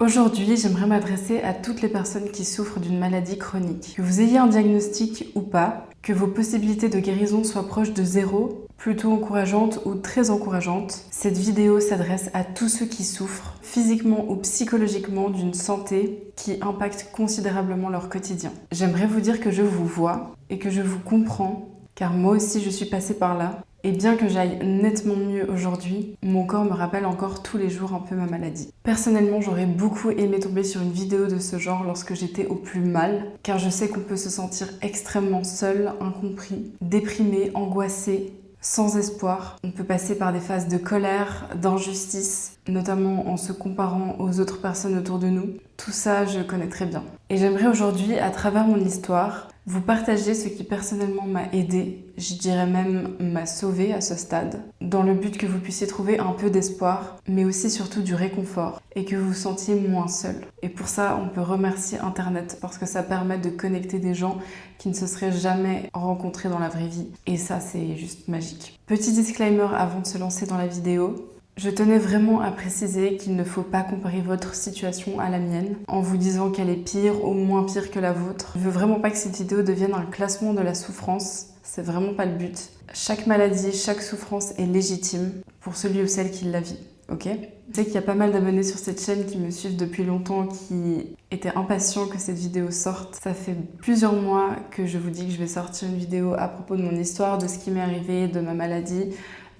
Aujourd'hui, j'aimerais m'adresser à toutes les personnes qui souffrent d'une maladie chronique. Que vous ayez un diagnostic ou pas, que vos possibilités de guérison soient proches de zéro, plutôt encourageantes ou très encourageantes, cette vidéo s'adresse à tous ceux qui souffrent, physiquement ou psychologiquement, d'une santé qui impacte considérablement leur quotidien. J'aimerais vous dire que je vous vois et que je vous comprends, car moi aussi je suis passée par là. Et bien que j'aille nettement mieux aujourd'hui, mon corps me rappelle encore tous les jours un peu ma maladie. Personnellement, j'aurais beaucoup aimé tomber sur une vidéo de ce genre lorsque j'étais au plus mal, car je sais qu'on peut se sentir extrêmement seul, incompris, déprimé, angoissé, sans espoir. On peut passer par des phases de colère, d'injustice, notamment en se comparant aux autres personnes autour de nous. Tout ça, je connais très bien. Et j'aimerais aujourd'hui, à travers mon histoire, vous partager ce qui personnellement m'a aidé, je dirais même m'a sauvé à ce stade, dans le but que vous puissiez trouver un peu d'espoir, mais aussi surtout du réconfort, et que vous vous sentiez moins seul. Et pour ça, on peut remercier Internet, parce que ça permet de connecter des gens qui ne se seraient jamais rencontrés dans la vraie vie. Et ça, c'est juste magique. Petit disclaimer avant de se lancer dans la vidéo. Je tenais vraiment à préciser qu'il ne faut pas comparer votre situation à la mienne en vous disant qu'elle est pire ou moins pire que la vôtre. Je veux vraiment pas que cette vidéo devienne un classement de la souffrance, c'est vraiment pas le but. Chaque maladie, chaque souffrance est légitime pour celui ou celle qui la vit, ok ? Je sais qu'il y a pas mal d'abonnés sur cette chaîne qui me suivent depuis longtemps, qui étaient impatients que cette vidéo sorte. Ça fait plusieurs mois que je vous dis que je vais sortir une vidéo à propos de mon histoire, de ce qui m'est arrivé, de ma maladie,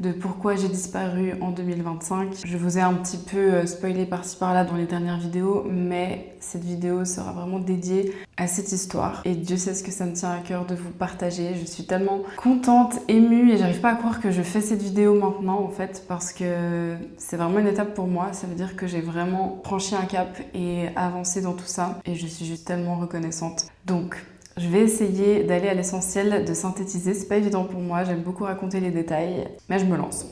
de pourquoi j'ai disparu en 2025. Je vous ai un petit peu spoilé par-ci par-là dans les dernières vidéos, mais cette vidéo sera vraiment dédiée à cette histoire. Et Dieu sait ce que ça me tient à cœur de vous partager. Je suis tellement contente, émue, et j'arrive pas à croire que je fais cette vidéo maintenant en fait, parce que c'est vraiment une étape pour moi. Ça veut dire que j'ai vraiment franchi un cap et avancé dans tout ça. Et je suis juste tellement reconnaissante. Donc, je vais essayer d'aller à l'essentiel, de synthétiser. C'est pas évident pour moi, j'aime beaucoup raconter les détails, mais je me lance.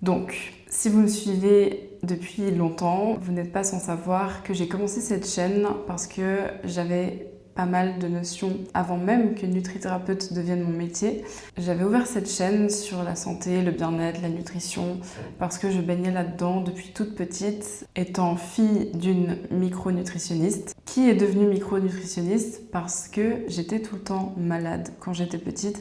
Donc, si vous me suivez depuis longtemps, vous n'êtes pas sans savoir que j'ai commencé cette chaîne parce que j'avais pas mal de notions avant même que nutrithérapeute devienne mon métier. J'avais ouvert cette chaîne sur la santé, le bien-être, la nutrition, parce que je baignais là-dedans depuis toute petite, étant fille d'une micronutritionniste, qui est devenue micronutritionniste parce que j'étais tout le temps malade quand j'étais petite,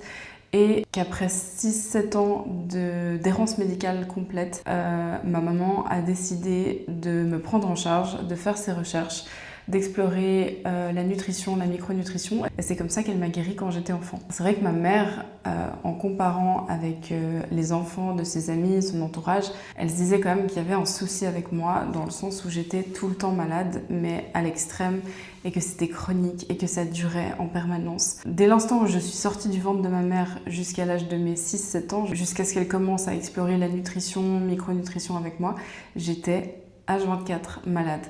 et qu'après 6-7 ans d'errance médicale complète, ma maman a décidé de me prendre en charge, de faire ses recherches, d'explorer la nutrition, la micronutrition. Et c'est comme ça qu'elle m'a guérie quand j'étais enfant. C'est vrai que ma mère, en comparant avec les enfants de ses amis, son entourage, elle se disait quand même qu'il y avait un souci avec moi, dans le sens où j'étais tout le temps malade, mais à l'extrême, et que c'était chronique et que ça durait en permanence. Dès l'instant où je suis sortie du ventre de ma mère jusqu'à l'âge de mes 6-7 ans, jusqu'à ce qu'elle commence à explorer la nutrition, micronutrition avec moi, j'étais H24 malade.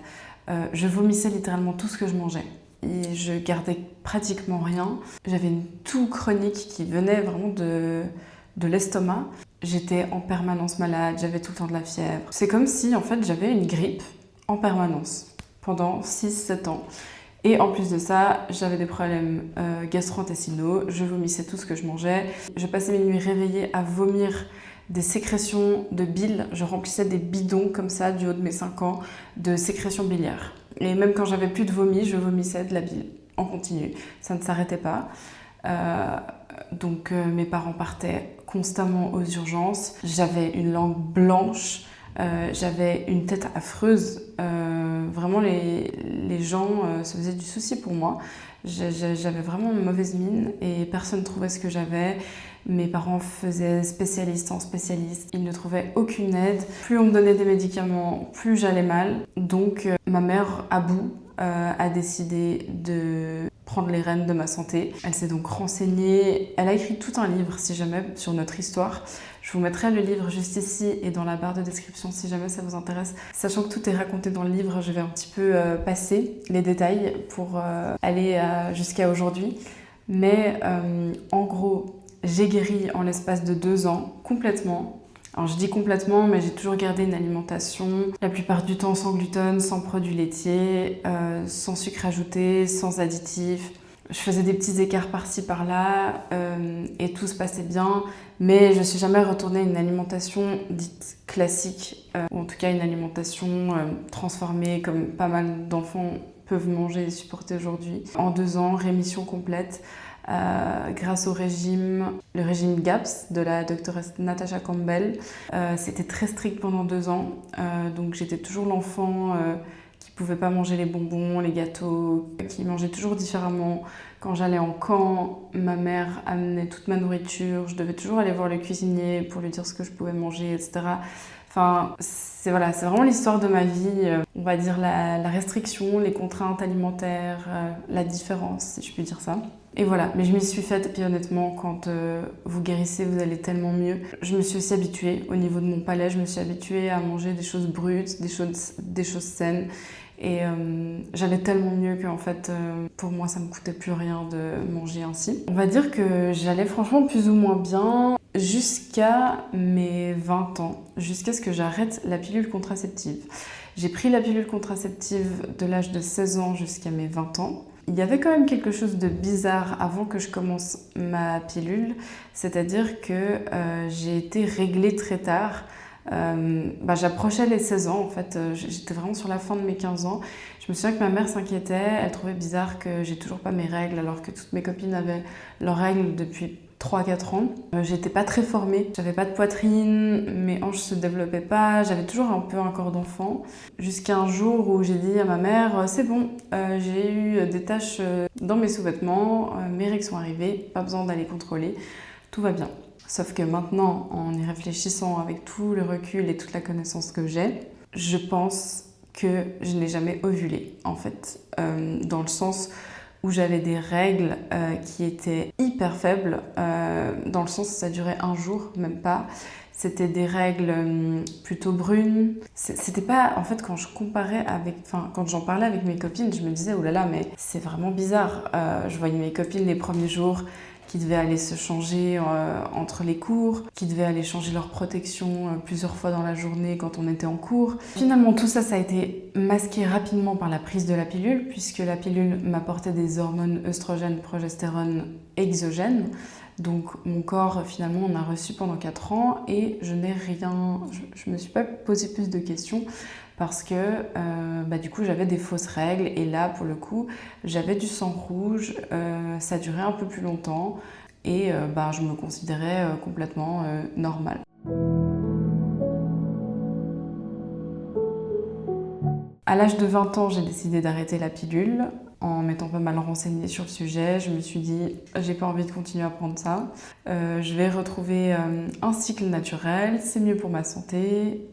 Je vomissais littéralement tout ce que je mangeais et je gardais pratiquement rien. J'avais une toux chronique qui venait vraiment de l'estomac. J'étais en permanence malade, j'avais tout le temps de la fièvre. C'est comme si en fait j'avais une grippe en permanence pendant 6-7 ans. Et en plus de ça, j'avais des problèmes gastro-intestinaux, je vomissais tout ce que je mangeais. Je passais mes nuits réveillée à vomir des sécrétions de bile. Je remplissais des bidons comme ça du haut de mes 5 ans de sécrétions biliaires. Et même quand j'avais plus de vomi, je vomissais de la bile en continu. Ça ne s'arrêtait pas. Donc mes parents partaient constamment aux urgences. J'avais une langue blanche. J'avais une tête affreuse. Vraiment, les gens se faisaient du souci pour moi. J'avais vraiment une mauvaise mine et personne ne trouvait ce que j'avais. Mes parents faisaient spécialiste en spécialiste. Ils ne trouvaient aucune aide. Plus on me donnait des médicaments, plus j'allais mal. Donc, ma mère, à bout, a décidé de prendre les rênes de ma santé. Elle s'est donc renseignée. Elle a écrit tout un livre, si jamais, sur notre histoire. Je vous mettrai le livre juste ici et dans la barre de description si jamais ça vous intéresse. Sachant que tout est raconté dans le livre, je vais un petit peu passer les détails pour aller jusqu'à aujourd'hui. Mais en gros, j'ai guéri en l'espace de 2 ans, complètement. Alors je dis complètement, mais j'ai toujours gardé une alimentation, la plupart du temps sans gluten, sans produits laitiers, sans sucre ajouté, sans additifs. Je faisais des petits écarts par-ci par-là et tout se passait bien, mais je ne suis jamais retournée à une alimentation dite classique, ou en tout cas une alimentation transformée comme pas mal d'enfants peuvent manger et supporter aujourd'hui. En 2 ans, rémission complète grâce au régime, le régime GAPS de la doctoresse Natasha Campbell. C'était très strict pendant 2 ans, donc j'étais toujours l'enfant qui pouvait pas manger les bonbons, les gâteaux, qui mangeait toujours différemment. Quand j'allais en camp, ma mère amenait toute ma nourriture, je devais toujours aller voir le cuisinier pour lui dire ce que je pouvais manger, etc. Enfin, c'est vraiment l'histoire de ma vie, on va dire la restriction, les contraintes alimentaires, la différence, si je puis dire ça. Et voilà, mais je m'y suis faite, et puis honnêtement, quand vous guérissez, vous allez tellement mieux. Je me suis aussi habituée au niveau de mon palais, je me suis habituée à manger des choses brutes, des choses saines. Et j'allais tellement mieux qu'en fait, pour moi, ça me coûtait plus rien de manger ainsi. On va dire que j'allais franchement plus ou moins bien jusqu'à mes 20 ans, jusqu'à ce que j'arrête la pilule contraceptive. J'ai pris la pilule contraceptive de l'âge de 16 ans jusqu'à mes 20 ans. Il y avait quand même quelque chose de bizarre avant que je commence ma pilule, c'est-à-dire que j'ai été réglée très tard. J'approchais les 16 ans en fait, j'étais vraiment sur la fin de mes 15 ans. Je me souviens que ma mère s'inquiétait, elle trouvait bizarre que j'ai toujours pas mes règles alors que toutes mes copines avaient leurs règles depuis 3-4 ans. J'étais pas très formée, j'avais pas de poitrine, mes hanches se développaient pas, j'avais toujours un peu un corps d'enfant. Jusqu'à un jour où j'ai dit à ma mère, c'est bon, j'ai eu des taches dans mes sous-vêtements, mes règles sont arrivées, pas besoin d'aller contrôler, tout va bien. Sauf que maintenant, en y réfléchissant avec tout le recul et toute la connaissance que j'ai, je pense que je n'ai jamais ovulé, en fait, dans le sens où j'avais des règles qui étaient hyper faibles, dans le sens où ça durait 1 jour, même pas. C'était des règles plutôt brunes. C'était pas, en fait, quand j'en parlais avec mes copines, je me disais, oh là là, mais c'est vraiment bizarre. Je voyais mes copines les premiers jours qui devaient aller se changer entre les cours, qui devaient aller changer leur protection plusieurs fois dans la journée quand on était en cours. Finalement, tout ça, ça a été masqué rapidement par la prise de la pilule, puisque la pilule m'apportait des hormones œstrogènes, progestérone exogènes. Donc mon corps, finalement, on a reçu pendant 4 ans et je me suis pas posé plus de questions parce que du coup j'avais des fausses règles et là pour le coup j'avais du sang rouge, ça durait un peu plus longtemps et je me considérais complètement normale. À l'âge de 20 ans, j'ai décidé d'arrêter la pilule. En m'étant pas mal renseignée sur le sujet, je me suis dit j'ai pas envie de continuer à prendre ça. Je vais retrouver un cycle naturel, c'est mieux pour ma santé,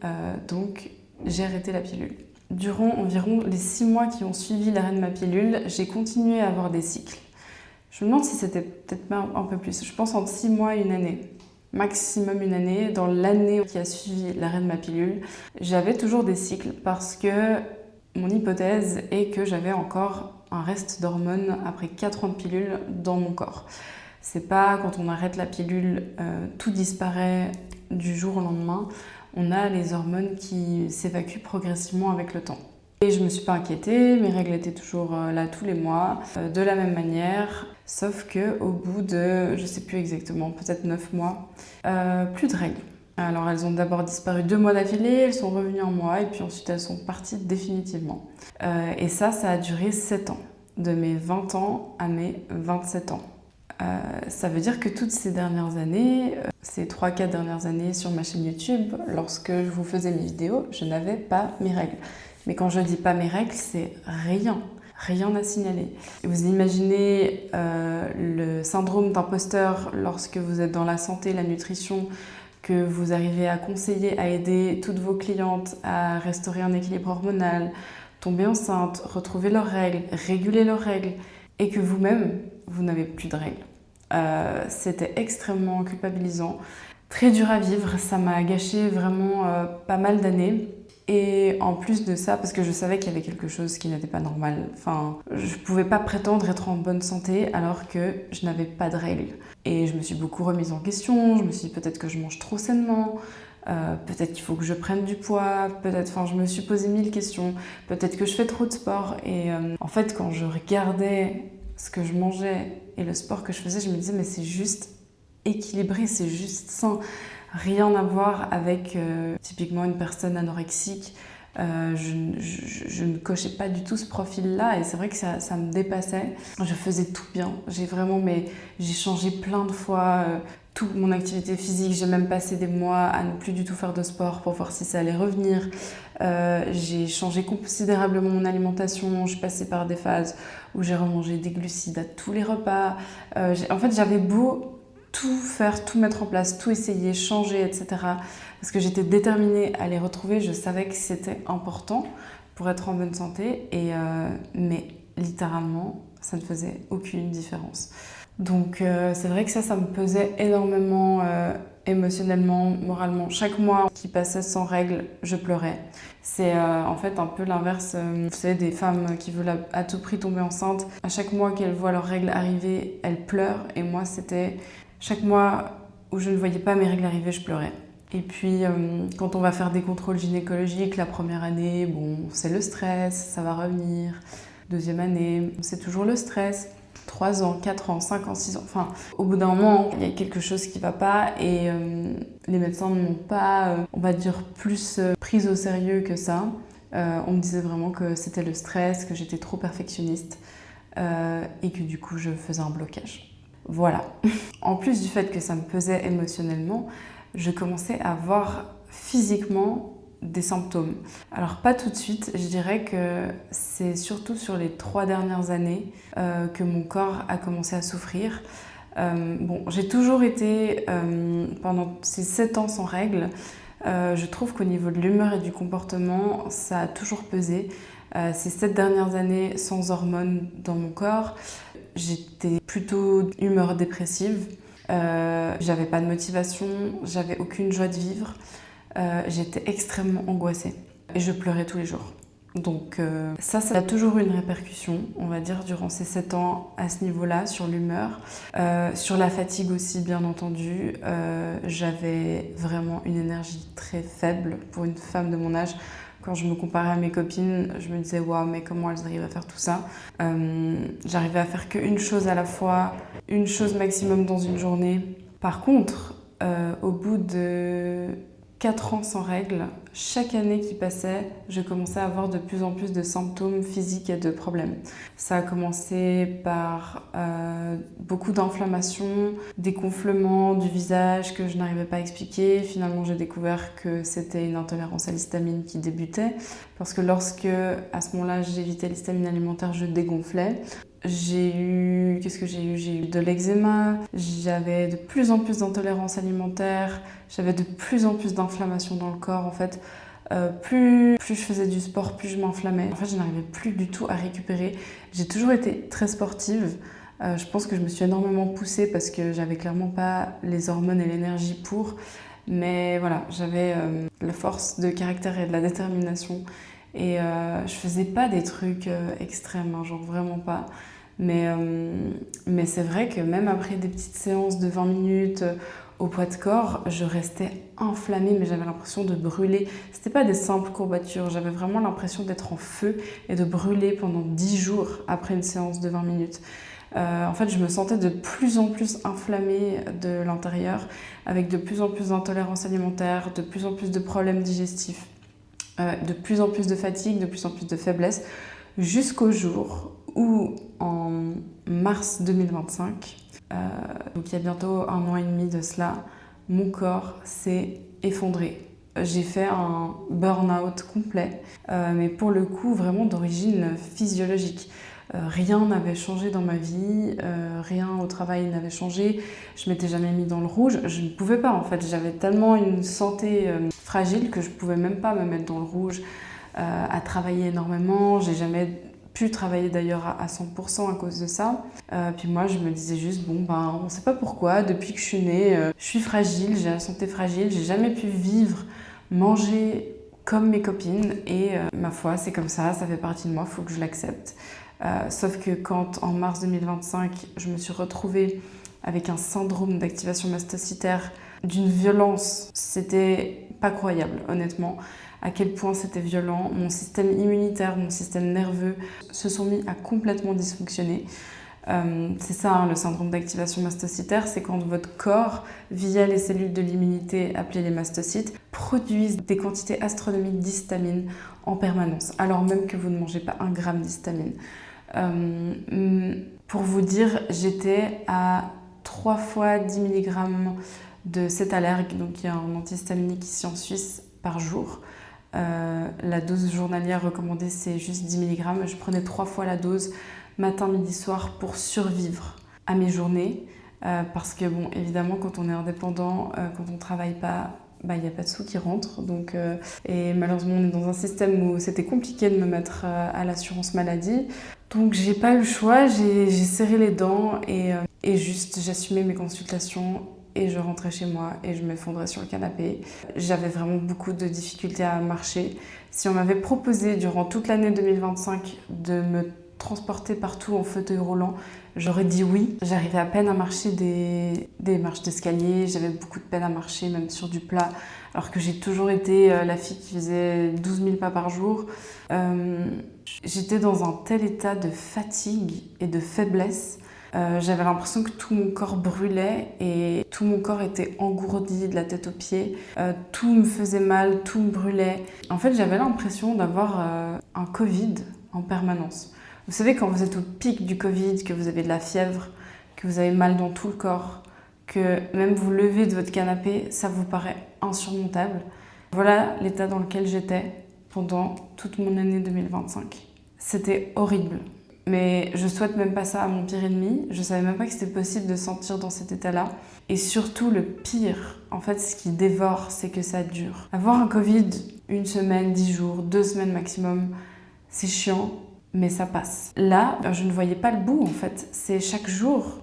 donc j'ai arrêté la pilule. Durant environ les 6 mois qui ont suivi l'arrêt de ma pilule, j'ai continué à avoir des cycles. Je me demande si c'était peut-être pas un peu plus, je pense entre 6 mois et 1 année. Maximum 1 année. Dans l'année qui a suivi l'arrêt de ma pilule, j'avais toujours des cycles parce que mon hypothèse est que j'avais encore un reste d'hormones après 4 ans de pilule dans mon corps. C'est pas quand on arrête la pilule, tout disparaît du jour au lendemain. On a les hormones qui s'évacuent progressivement avec le temps. Et je me suis pas inquiétée, mes règles étaient toujours là tous les mois, de la même manière, sauf qu'au bout de, je sais plus exactement, peut-être 9 mois, plus de règles. Alors elles ont d'abord disparu 2 mois d'affilée, elles sont revenues 1 mois et puis ensuite elles sont parties définitivement. Et ça a duré 7 ans, de mes 20 ans à mes 27 ans. Ça veut dire que toutes ces dernières années, ces 3-4 dernières années sur ma chaîne YouTube, lorsque je vous faisais mes vidéos, je n'avais pas mes règles. Mais quand je dis pas mes règles, c'est rien à signaler. Et vous imaginez le syndrome d'imposteur lorsque vous êtes dans la santé, la nutrition, que vous arrivez à conseiller, à aider toutes vos clientes à restaurer un équilibre hormonal, tomber enceinte, retrouver leurs règles, réguler leurs règles, et que vous-même, vous n'avez plus de règles. C'était extrêmement culpabilisant, très dur à vivre, ça m'a gâché vraiment pas mal d'années. Et en plus de ça, parce que je savais qu'il y avait quelque chose qui n'était pas normal, je pouvais pas prétendre être en bonne santé alors que je n'avais pas de règles. Et je me suis beaucoup remise en question, je me suis dit peut-être que je mange trop sainement, peut-être qu'il faut que je prenne du poids, je me suis posé 1000 questions, peut-être que je fais trop de sport. Et en fait, quand je regardais ce que je mangeais et le sport que je faisais, je me disais mais c'est juste équilibré, c'est juste sain. Rien à voir avec typiquement une personne anorexique. Je ne cochais pas du tout ce profil-là et c'est vrai que ça me dépassait. Je faisais tout bien. J'ai changé plein de fois toute mon activité physique. J'ai même passé des mois à ne plus du tout faire de sport pour voir si ça allait revenir. J'ai changé considérablement mon alimentation. Je passais par des phases où j'ai remangé des glucides à tous les repas. En fait, j'avais beau tout faire, tout mettre en place, tout essayer, changer, etc. Parce que j'étais déterminée à les retrouver, je savais que c'était important pour être en bonne santé, mais littéralement, ça ne faisait aucune différence. Donc c'est vrai que ça me pesait énormément émotionnellement, moralement. Chaque mois qui passait sans règles, je pleurais. C'est en fait un peu l'inverse, vous savez, des femmes qui veulent à tout prix tomber enceinte. À chaque mois qu'elles voient leurs règles arriver, elles pleurent, et moi c'était chaque mois où je ne voyais pas mes règles arriver, je pleurais. Et puis, quand on va faire des contrôles gynécologiques, la première année, bon, c'est le stress, ça va revenir. Deuxième année, c'est toujours le stress. 3 ans, 4 ans, 5 ans, 6 ans. Enfin, au bout d'un moment, il y a quelque chose qui ne va pas et les médecins ne m'ont pas, on va dire, plus prise au sérieux que ça. On me disait vraiment que c'était le stress, que j'étais trop perfectionniste et que du coup, je faisais un blocage. Voilà. En plus du fait que ça me pesait émotionnellement, je commençais à voir physiquement des symptômes. Alors pas tout de suite, je dirais que c'est surtout sur les 3 dernières années que mon corps a commencé à souffrir. J'ai toujours été, pendant ces 7 ans sans règles, je trouve qu'au niveau de l'humeur et du comportement, ça a toujours pesé. Ces 7 dernières années sans hormones dans mon corps, j'étais plutôt humeur dépressive, j'avais pas de motivation, j'avais aucune joie de vivre, j'étais extrêmement angoissée et je pleurais tous les jours. Donc ça a toujours eu une répercussion, on va dire, durant ces 7 ans à ce niveau-là, sur l'humeur. Sur la fatigue aussi, bien entendu. J'avais vraiment une énergie très faible pour une femme de mon âge. Quand je me comparais à mes copines, je me disais « Waouh, mais comment elles arrivent à faire tout ça ?» J'arrivais à faire qu'une chose à la fois, une chose maximum dans une journée. Par contre, au bout de 4 ans sans règles, chaque année qui passait, je commençais à avoir de plus en plus de symptômes physiques et de problèmes. Ça a commencé par beaucoup d'inflammation, des gonflements du visage que je n'arrivais pas à expliquer. Finalement, j'ai découvert que c'était une intolérance à l'histamine qui débutait, parce que lorsque, à ce moment-là, j'évitais l'histamine alimentaire, je dégonflais. J'ai eu de l'eczéma, j'avais de plus en plus d'intolérance alimentaire, j'avais de plus en plus d'inflammation dans le corps. En fait, plus je faisais du sport, plus je m'inflammais. En fait, je n'arrivais plus du tout à récupérer. J'ai toujours été très sportive. Je pense que je me suis énormément poussée parce que j'avais clairement pas les hormones et l'énergie pour. Mais voilà, j'avais la force de caractère et de la détermination. Et je faisais pas des trucs extrêmes, hein, genre vraiment pas. Mais c'est vrai que même après des petites séances de 20 minutes au poids de corps, je restais inflammée, mais j'avais l'impression de brûler. C'était pas des simples courbatures, j'avais vraiment l'impression d'être en feu et de brûler pendant 10 jours après une séance de 20 minutes. En fait, je me sentais de plus en plus inflammée de l'intérieur, avec de plus en plus d'intolérance alimentaire, de plus en plus de problèmes digestifs, de plus en plus de fatigue, de plus en plus de faiblesse, jusqu'au jour où, en mars 2025, donc il y a bientôt 1 an et demi de cela, mon corps s'est effondré. J'ai fait un burn-out complet, mais pour le coup vraiment d'origine physiologique. Rien n'avait changé dans ma vie, rien au travail n'avait changé, je m'étais jamais mis dans le rouge, je ne pouvais pas en fait, j'avais tellement une santé fragile que je pouvais même pas me mettre dans le rouge, à travailler énormément, j'ai jamais pu travailler d'ailleurs à 100% à cause de ça. Puis moi je me disais juste on sait pas pourquoi, depuis que je suis née, je suis fragile, j'ai la santé fragile, j'ai jamais pu vivre, manger comme mes copines et ma foi c'est comme ça fait partie de moi, faut que je l'accepte. Sauf que quand en mars 2025 je me suis retrouvée avec un syndrome d'activation mastocytaire d'une violence, c'était pas croyable honnêtement, à quel point c'était violent. Mon système immunitaire, mon système nerveux se sont mis à complètement dysfonctionner. C'est ça, hein, le syndrome d'activation mastocytaire, c'est quand votre corps, via les cellules de l'immunité appelées les mastocytes, produisent des quantités astronomiques d'histamine en permanence, alors même que vous ne mangez pas 1 gramme d'histamine. Pour vous dire, j'étais à 3 fois 10 mg de cétalergue, donc il y a un antihistaminique ici en Suisse, par jour. La dose journalière recommandée, c'est juste 10 mg. Je prenais 3 fois la dose, matin, midi, soir, pour survivre à mes journées. Parce que, bon, évidemment, quand on est indépendant, quand on ne travaille pas, il n'y a pas de sous qui rentrent. Donc, et malheureusement, on est dans un système où c'était compliqué de me mettre à l'assurance maladie. Donc, j'ai pas eu le choix, j'ai serré les dents et juste, j'assumais mes consultations. Et je rentrais chez moi et je m'effondrais sur le canapé. J'avais vraiment beaucoup de difficultés à marcher. Si on m'avait proposé durant toute l'année 2025 de me transporter partout en fauteuil roulant, j'aurais dit oui. J'arrivais à peine à marcher des marches d'escalier, j'avais beaucoup de peine à marcher même sur du plat, alors que j'ai toujours été la fille qui faisait 12 000 pas par jour. J'étais dans un tel état de fatigue et de faiblesse. J'avais l'impression que tout mon corps brûlait et tout mon corps était engourdi de la tête aux pieds. Tout me faisait mal, tout me brûlait. En fait, j'avais l'impression d'avoir un Covid en permanence. Vous savez, quand vous êtes au pic du Covid, que vous avez de la fièvre, que vous avez mal dans tout le corps, que même vous levez de votre canapé, ça vous paraît insurmontable. Voilà l'état dans lequel j'étais pendant toute mon année 2025. C'était horrible. Mais je souhaite même pas ça à mon pire ennemi. Je savais même pas que c'était possible de se sentir dans cet état-là. Et surtout, le pire, en fait, ce qui dévore, c'est que ça dure. Avoir un Covid, 1 semaine, 10 jours, 2 semaines maximum, c'est chiant, mais ça passe. Là, je ne voyais pas le bout, en fait. C'est chaque jour.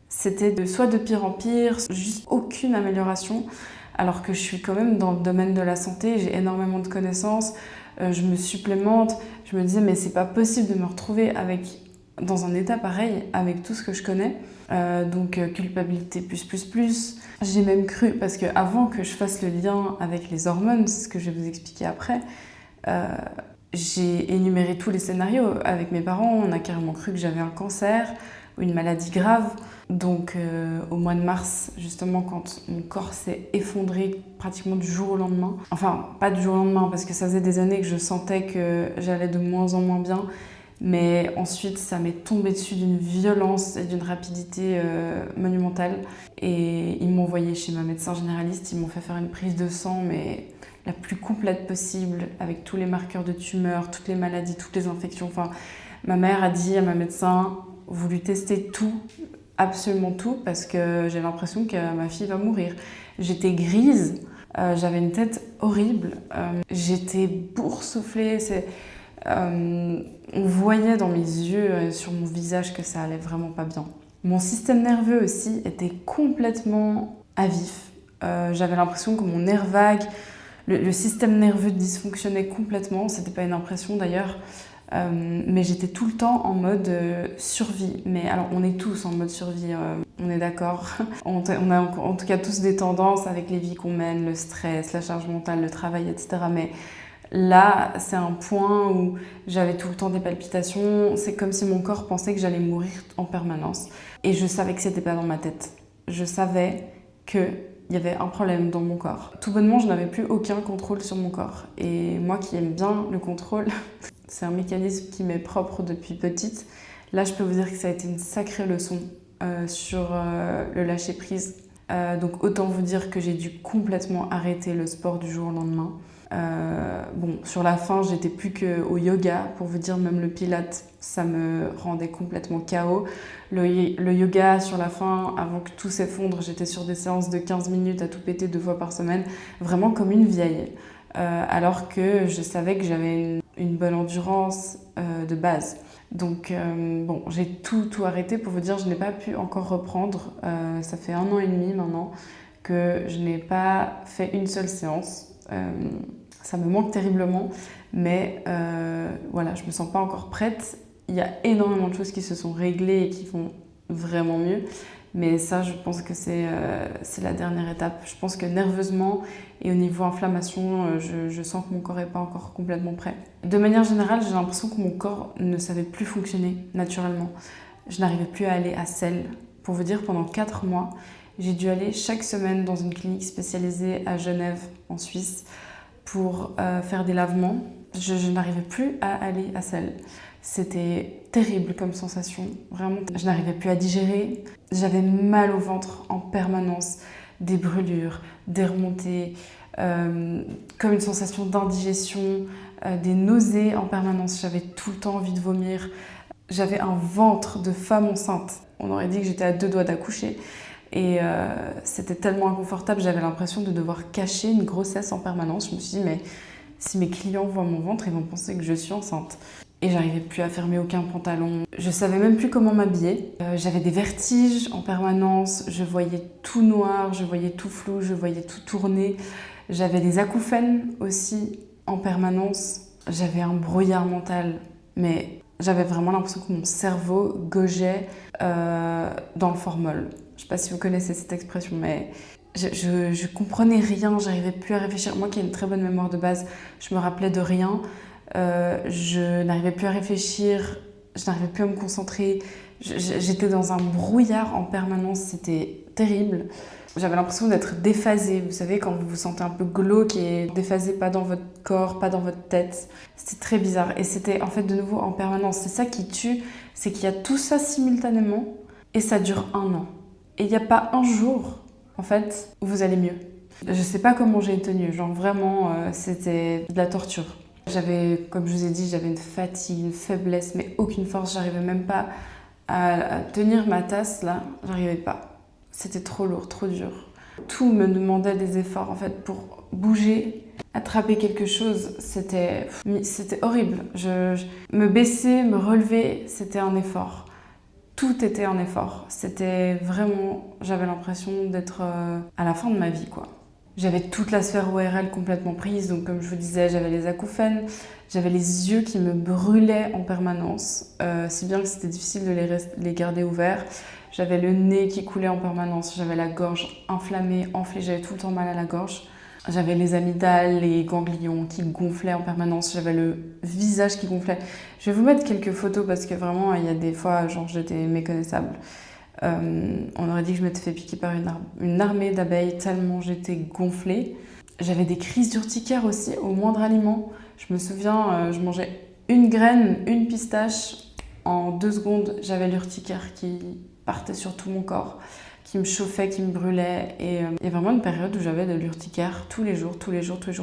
C'était soit de pire en pire, juste aucune amélioration. Alors que je suis quand même dans le domaine de la santé, j'ai énormément de connaissances. Je me supplémente, je me disais mais c'est pas possible de me retrouver dans un état pareil avec tout ce que je connais. Donc culpabilité plus. J'ai même cru, parce qu'avant que je fasse le lien avec les hormones, c'est ce que je vais vous expliquer après, j'ai énuméré tous les scénarios. Avec mes parents, on a carrément cru que j'avais un cancer ou une maladie grave. Donc au mois de mars, justement, quand mon corps s'est effondré pratiquement du jour au lendemain, enfin pas du jour au lendemain parce que ça faisait des années que je sentais que j'allais de moins en moins bien, mais ensuite ça m'est tombé dessus d'une violence et d'une rapidité monumentale. Et ils m'ont envoyé chez ma médecin généraliste, ils m'ont fait faire une prise de sang, mais la plus complète possible, avec tous les marqueurs de tumeurs, toutes les maladies, toutes les infections. Enfin, ma mère a dit à ma médecin, vous lui testez tout, absolument tout, parce que j'ai l'impression que ma fille va mourir. J'étais grise, j'avais une tête horrible, j'étais boursouflée. On voyait dans mes yeux et sur mon visage que ça allait vraiment pas bien. Mon système nerveux aussi était complètement à vif. J'avais l'impression que mon nerf vague, le système nerveux dysfonctionnait complètement. C'était pas une impression d'ailleurs. Mais j'étais tout le temps en mode survie. Mais alors, on est tous en mode survie, on est d'accord. On a en tout cas tous des tendances avec les vies qu'on mène, le stress, la charge mentale, le travail, etc. Mais là, c'est un point où j'avais tout le temps des palpitations. C'est comme si mon corps pensait que j'allais mourir en permanence. Et je savais que c'était pas dans ma tête. Je savais qu'il y avait un problème dans mon corps. Tout bonnement, je n'avais plus aucun contrôle sur mon corps. Et moi qui aime bien le contrôle, c'est un mécanisme qui m'est propre depuis petite. Là, je peux vous dire que ça a été une sacrée leçon sur le lâcher-prise. Donc autant vous dire que j'ai dû complètement arrêter le sport du jour au lendemain. Bon, sur la fin, j'étais plus qu'au yoga. Pour vous dire, même le pilate, ça me rendait complètement KO. Le yoga, sur la fin, avant que tout s'effondre, j'étais sur des séances de 15 minutes à tout péter 2 fois par semaine. Vraiment comme une vieille. Alors que je savais que j'avais une bonne endurance de base. Donc bon, j'ai tout arrêté. Pour vous dire, je n'ai pas pu encore reprendre. Ça fait 1 an et demi maintenant que je n'ai pas fait une seule séance. Ça me manque terriblement, mais voilà, je me sens pas encore prête. Il y a énormément de choses qui se sont réglées et qui vont vraiment mieux. Mais ça, je pense que c'est la dernière étape. Je pense que nerveusement et au niveau inflammation, je sens que mon corps n'est pas encore complètement prêt. De manière générale, j'ai l'impression que mon corps ne savait plus fonctionner naturellement. je n'arrivais plus à aller à Celle. Pour vous dire, pendant 4 mois, j'ai dû aller chaque semaine dans une clinique spécialisée à Genève, en Suisse, pour faire des lavements. Je n'arrivais plus à aller à Celle. C'était terrible comme sensation, vraiment. Je n'arrivais plus à digérer. J'avais mal au ventre en permanence, des brûlures, des remontées, comme une sensation d'indigestion, des nausées en permanence. J'avais tout le temps envie de vomir. J'avais un ventre de femme enceinte. On aurait dit que j'étais à 2 doigts d'accoucher. Et c'était tellement inconfortable, j'avais l'impression de devoir cacher une grossesse en permanence. Je me suis dit, mais si mes clients voient mon ventre, ils vont penser que je suis enceinte. Et j'arrivais plus à fermer aucun pantalon. Je savais même plus comment m'habiller. J'avais des vertiges en permanence. Je voyais tout noir, je voyais tout flou, je voyais tout tourner. J'avais des acouphènes aussi en permanence. J'avais un brouillard mental. Mais j'avais vraiment l'impression que mon cerveau gaugeait dans le formol. Je ne sais pas si vous connaissez cette expression, mais je comprenais rien, j'arrivais plus à réfléchir. Moi qui ai une très bonne mémoire de base, je me rappelais de rien. Je n'arrivais plus à réfléchir, je n'arrivais plus à me concentrer. J'étais dans un brouillard en permanence, c'était terrible. J'avais l'impression d'être déphasée. Vous savez, quand vous vous sentez un peu glauque et déphasé, pas dans votre corps, pas dans votre tête. C'était très bizarre. Et c'était en fait de nouveau en permanence. C'est ça qui tue, c'est qu'il y a tout ça simultanément et ça dure 1 an. Et il n'y a pas un jour, en fait, où vous allez mieux. Je sais pas comment j'ai tenu. Genre vraiment, c'était de la torture. J'avais, comme je vous ai dit, j'avais une fatigue, une faiblesse, mais aucune force. J'arrivais même pas à tenir ma tasse là. J'arrivais pas. C'était trop lourd, trop dur. Tout me demandait des efforts en fait pour bouger, attraper quelque chose. C'était horrible. Me baisser, me relever, c'était un effort. Tout était un effort. C'était vraiment, j'avais l'impression d'être à la fin de ma vie, quoi. J'avais toute la sphère ORL complètement prise, donc comme je vous disais, j'avais les acouphènes, j'avais les yeux qui me brûlaient en permanence, si bien que c'était difficile de les garder ouverts. J'avais le nez qui coulait en permanence, j'avais la gorge inflammée, enflée, j'avais tout le temps mal à la gorge. J'avais les amygdales, les ganglions qui gonflaient en permanence, j'avais le visage qui gonflait. Je vais vous mettre quelques photos parce que vraiment, il y a des fois, genre, j'étais méconnaissable. On aurait dit que je m'étais fait piquer par une armée d'abeilles tellement j'étais gonflée. J'avais des crises d'urticaire aussi au moindre aliment. Je me souviens, je mangeais une graine, une pistache. En 2 secondes, j'avais l'urticaire qui partait sur tout mon corps, qui me chauffait, qui me brûlait. Et il y a vraiment une période où j'avais de l'urticaire tous les jours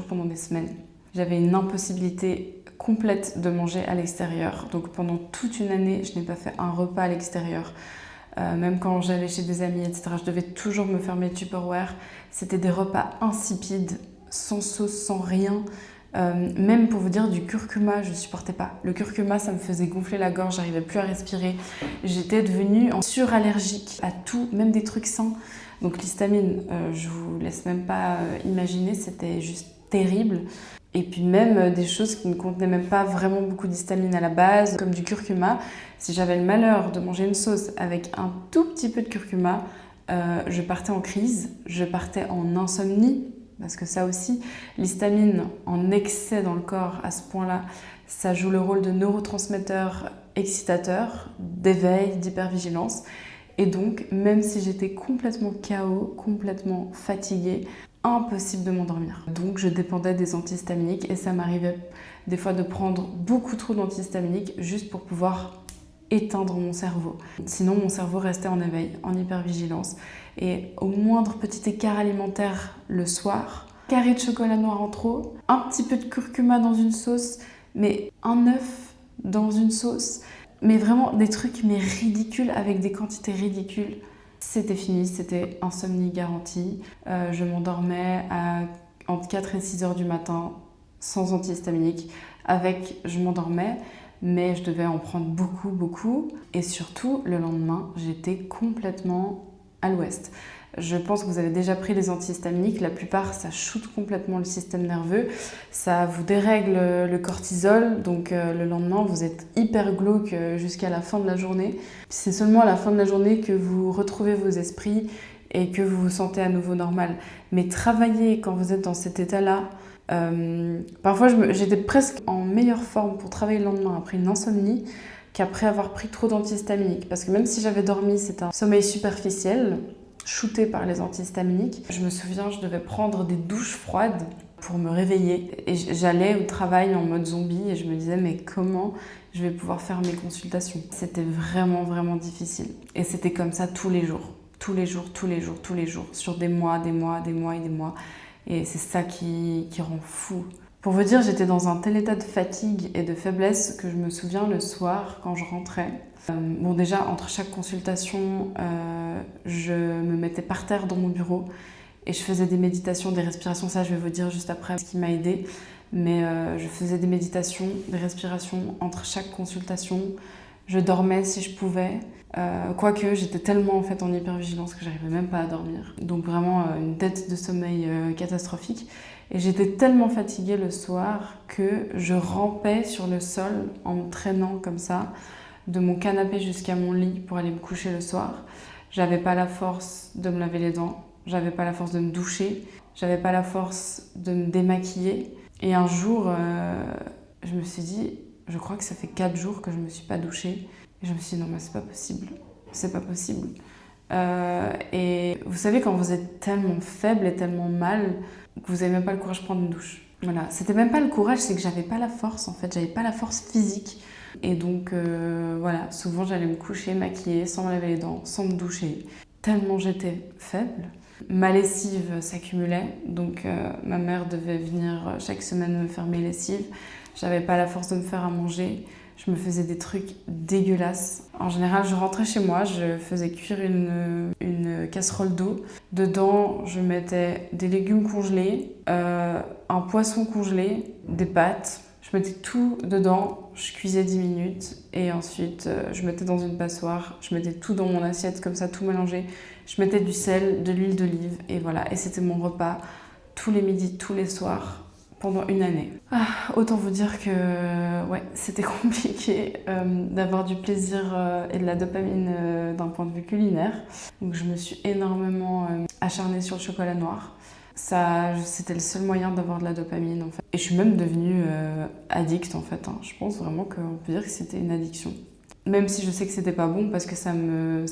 pendant des semaines. J'avais une impossibilité complète de manger à l'extérieur. Donc pendant toute une année, je n'ai pas fait un repas à l'extérieur. Même quand j'allais chez des amis, etc., je devais toujours me faire mes Tupperware. C'était des repas insipides, sans sauce, sans rien. Même pour vous dire, du curcuma, je ne supportais pas. Le curcuma, ça me faisait gonfler la gorge, j'arrivais plus à respirer. J'étais devenue surallergique à tout, même des trucs sains. Donc l'histamine, je vous laisse même pas imaginer, c'était juste terrible. Et puis même des choses qui ne contenaient même pas vraiment beaucoup d'histamine à la base, comme du curcuma. Si j'avais le malheur de manger une sauce avec un tout petit peu de curcuma, je partais en crise, je partais en insomnie, parce que ça aussi, l'histamine en excès dans le corps à ce point-là, ça joue le rôle de neurotransmetteur excitateur, d'éveil, d'hypervigilance. Et donc, même si j'étais complètement KO, complètement fatiguée, impossible de m'endormir. Donc je dépendais des antihistaminiques et ça m'arrivait des fois de prendre beaucoup trop d'antihistaminiques juste pour pouvoir éteindre mon cerveau. Sinon mon cerveau restait en éveil, en hypervigilance. Et au moindre petit écart alimentaire le soir, carré de chocolat noir en trop, un petit peu de curcuma dans une sauce, mais un œuf dans une sauce, mais vraiment des trucs mais ridicules avec des quantités ridicules. C'était fini, c'était insomnie garantie. Je m'endormais entre 4 et 6 heures du matin sans antihistaminique. Je m'endormais, mais je devais en prendre beaucoup, beaucoup. Et surtout, le lendemain, j'étais complètement à l'ouest. Je pense que vous avez déjà pris les antihistaminiques. La plupart, ça shoot complètement le système nerveux. Ça vous dérègle le cortisol. Donc le lendemain, vous êtes hyper glauque jusqu'à la fin de la journée. C'est seulement à la fin de la journée que vous retrouvez vos esprits et que vous vous sentez à nouveau normal. Mais travailler quand vous êtes dans cet état-là, parfois j'étais presque en meilleure forme pour travailler le lendemain après une insomnie qu'après avoir pris trop d'antihistaminiques. Parce que même si j'avais dormi, c'était un sommeil superficiel, shooté par les antihistaminiques. Je me souviens, je devais prendre des douches froides pour me réveiller. Et j'allais au travail en mode zombie et je me disais, mais comment je vais pouvoir faire mes consultations? C'était vraiment, vraiment difficile. Et c'était comme ça tous les jours. Tous les jours, tous les jours, tous les jours. Sur des mois, des mois, des mois et des mois. Et c'est ça qui rend fou. Pour vous dire, j'étais dans un tel état de fatigue et de faiblesse que je me souviens le soir, quand je rentrais. Bon, déjà, entre chaque consultation, je me mettais par terre dans mon bureau et je faisais des méditations, des respirations. Ça, je vais vous dire juste après ce qui m'a aidée. Mais je faisais des méditations, des respirations entre chaque consultation. Je dormais si je pouvais. Quoique, j'étais tellement en fait en hypervigilance que j'arrivais même pas à dormir. Donc vraiment une dette de sommeil catastrophique. Et j'étais tellement fatiguée le soir que je rampais sur le sol en me traînant comme ça, de mon canapé jusqu'à mon lit pour aller me coucher le soir. J'avais pas la force de me laver les dents, j'avais pas la force de me doucher, j'avais pas la force de me démaquiller. Et un jour, je me suis dit, je crois que ça fait 4 jours que je me suis pas douchée. Et je me suis dit, non mais c'est pas possible, c'est pas possible. Et vous savez, quand vous êtes tellement faible et tellement mal, que vous n'avez même pas le courage de prendre une douche. Voilà, c'était même pas le courage, c'est que j'avais pas la force en fait, j'avais pas la force physique. Et donc voilà, souvent j'allais me coucher maquillée, sans me laver les dents, sans me doucher. Tellement j'étais faible. Ma lessive s'accumulait, donc ma mère devait venir chaque semaine me faire mes lessives. J'avais pas la force de me faire à manger. Je me faisais des trucs dégueulasses. En général, je rentrais chez moi, je faisais cuire une casserole d'eau. Dedans, je mettais des légumes congelés, un poisson congelé, des pâtes. Je mettais tout dedans, je cuisais 10 minutes et ensuite je mettais dans une passoire, je mettais tout dans mon assiette, comme ça, tout mélangé. Je mettais du sel, de l'huile d'olive et voilà. Et c'était mon repas tous les midis, tous les soirs. Pendant une année. Autant vous dire que ouais, c'était compliqué d'avoir du plaisir et de la dopamine d'un point de vue culinaire. Donc je me suis énormément acharnée sur le chocolat noir. Ça, c'était le seul moyen d'avoir de la dopamine en fait. Et je suis même devenue addict en fait. Je pense vraiment qu'on peut dire que c'était une addiction. Même si je sais que c'était pas bon parce que ça me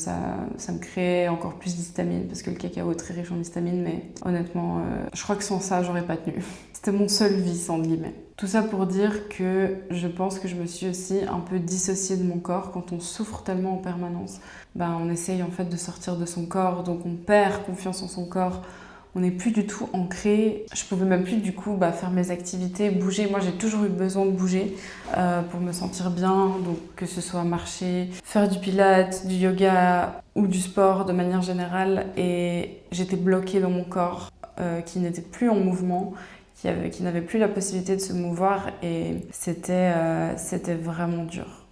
créait encore plus d'histamine parce que le cacao est très riche en histamine, mais honnêtement, je crois que sans ça, j'aurais pas tenu. C'était mon seul vice, entre guillemets. Tout ça pour dire que je pense que je me suis aussi un peu dissociée de mon corps. Quand on souffre tellement en permanence, on essaye en fait de sortir de son corps, donc on perd confiance en son corps. On n'est plus du tout ancré. Je pouvais même plus du coup faire mes activités, bouger. Moi j'ai toujours eu besoin de bouger pour me sentir bien, donc que ce soit marcher, faire du pilates, du yoga ou du sport de manière générale. Et j'étais bloquée dans mon corps qui n'était plus en mouvement, qui n'avait plus la possibilité de se mouvoir et c'était vraiment dur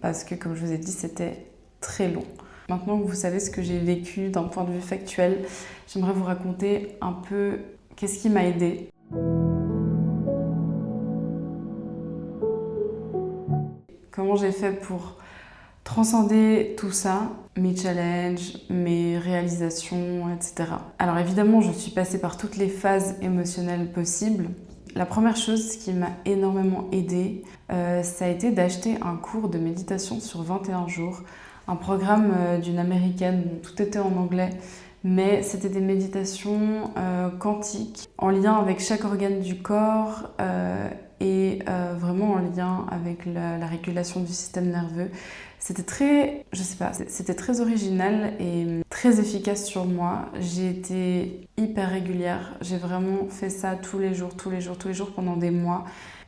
parce que comme je vous ai dit c'était très long. Maintenant que vous savez ce que j'ai vécu d'un point de vue factuel, j'aimerais vous raconter un peu qu'est-ce qui m'a aidée. Comment j'ai fait pour transcender tout ça, mes challenges, mes réalisations, etc. Alors évidemment, je suis passée par toutes les phases émotionnelles possibles. La première chose qui m'a énormément aidée, ça a été d'acheter un cours de méditation sur 21 jours. Un programme d'une américaine, tout était en anglais, mais c'était des méditations quantiques en lien avec chaque organe du corps et vraiment en lien avec la régulation du système nerveux. C'était très, c'était très original et très efficace sur moi. J'ai été hyper régulière, j'ai vraiment fait ça tous les jours pendant des mois.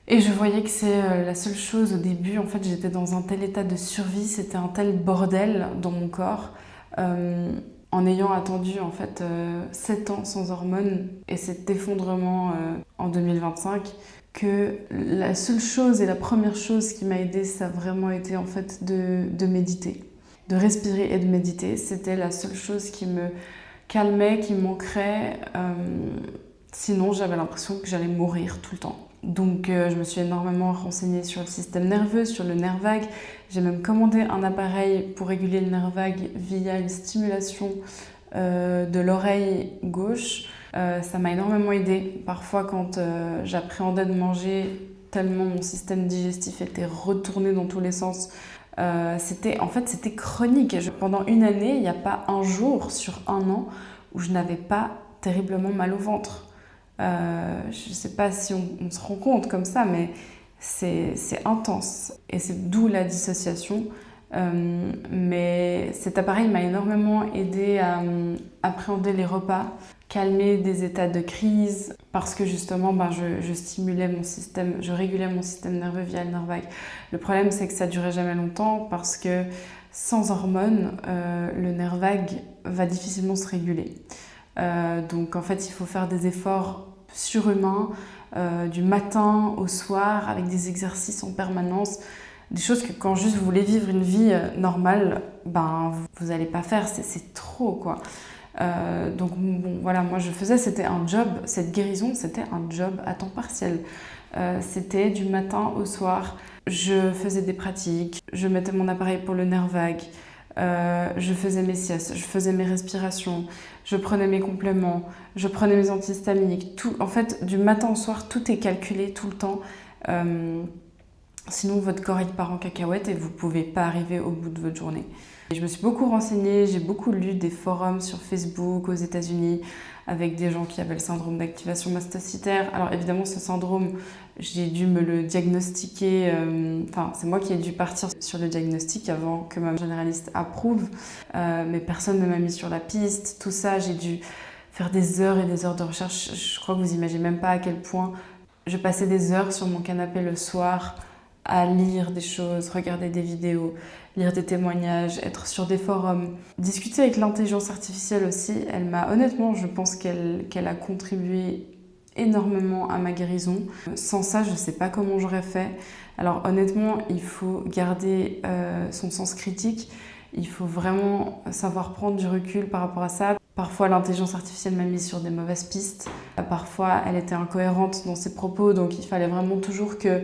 Et je voyais que c'est la seule chose au début. En fait, j'étais dans un tel état de survie, c'était un tel bordel dans mon corps. En ayant attendu en fait 7 ans sans hormones et cet effondrement en 2025, que la seule chose et la première chose qui m'a aidée, ça a vraiment été en fait de méditer, de respirer et de méditer. C'était la seule chose qui me calmait, qui m'ancrait. Sinon, j'avais l'impression que j'allais mourir tout le temps. Donc je me suis énormément renseignée sur le système nerveux, sur le nerf vague. J'ai même commandé un appareil pour réguler le nerf vague via une stimulation de l'oreille gauche. Ça m'a énormément aidée. Parfois quand j'appréhendais de manger tellement mon système digestif était retourné dans tous les sens. C'était chronique. Pendant une année, il n'y a pas un jour sur un an où je n'avais pas terriblement mal au ventre. Je ne sais pas si on se rend compte comme ça, mais c'est intense. Et c'est d'où la dissociation. Mais cet appareil m'a énormément aidé à appréhender les repas, calmer des états de crise, parce que justement je stimulais mon système, je régulais mon système nerveux via le nerf vague. Le problème, c'est que ça durait jamais longtemps parce que sans hormones, le nerf vague va difficilement se réguler. Donc en fait, il faut faire des efforts surhumains du matin au soir avec des exercices en permanence. Des choses que quand juste vous voulez vivre une vie normale, vous n'allez pas faire, c'est trop quoi. Donc bon, voilà, moi je faisais, c'était un job, cette guérison c'était un job à temps partiel. C'était du matin au soir, je faisais des pratiques, je mettais mon appareil pour le nerf vague, je faisais mes siestes, je faisais mes respirations, je prenais mes compléments, je prenais mes antihistaminiques, tout, en fait du matin au soir tout est calculé tout le temps. Sinon, votre corps il part en cacahuète et vous ne pouvez pas arriver au bout de votre journée. Et je me suis beaucoup renseignée, j'ai beaucoup lu des forums sur Facebook aux États-Unis avec des gens qui avaient le syndrome d'activation mastocytaire. Alors évidemment, ce syndrome, j'ai dû me le diagnostiquer, c'est moi qui ai dû partir sur le diagnostic avant que ma généraliste approuve, mais personne ne m'a mis sur la piste. Tout ça, j'ai dû faire des heures et des heures de recherche. Je crois que vous imaginez même pas à quel point je passais des heures sur mon canapé le soir à lire des choses, regarder des vidéos, lire des témoignages, être sur des forums. Discuter avec l'intelligence artificielle aussi, elle m'a honnêtement, je pense qu'elle a contribué énormément à ma guérison. Sans ça, je ne sais pas comment j'aurais fait. Alors honnêtement, il faut garder son sens critique, il faut vraiment savoir prendre du recul par rapport à ça. Parfois, l'intelligence artificielle m'a mise sur des mauvaises pistes. Parfois, elle était incohérente dans ses propos, donc il fallait vraiment toujours que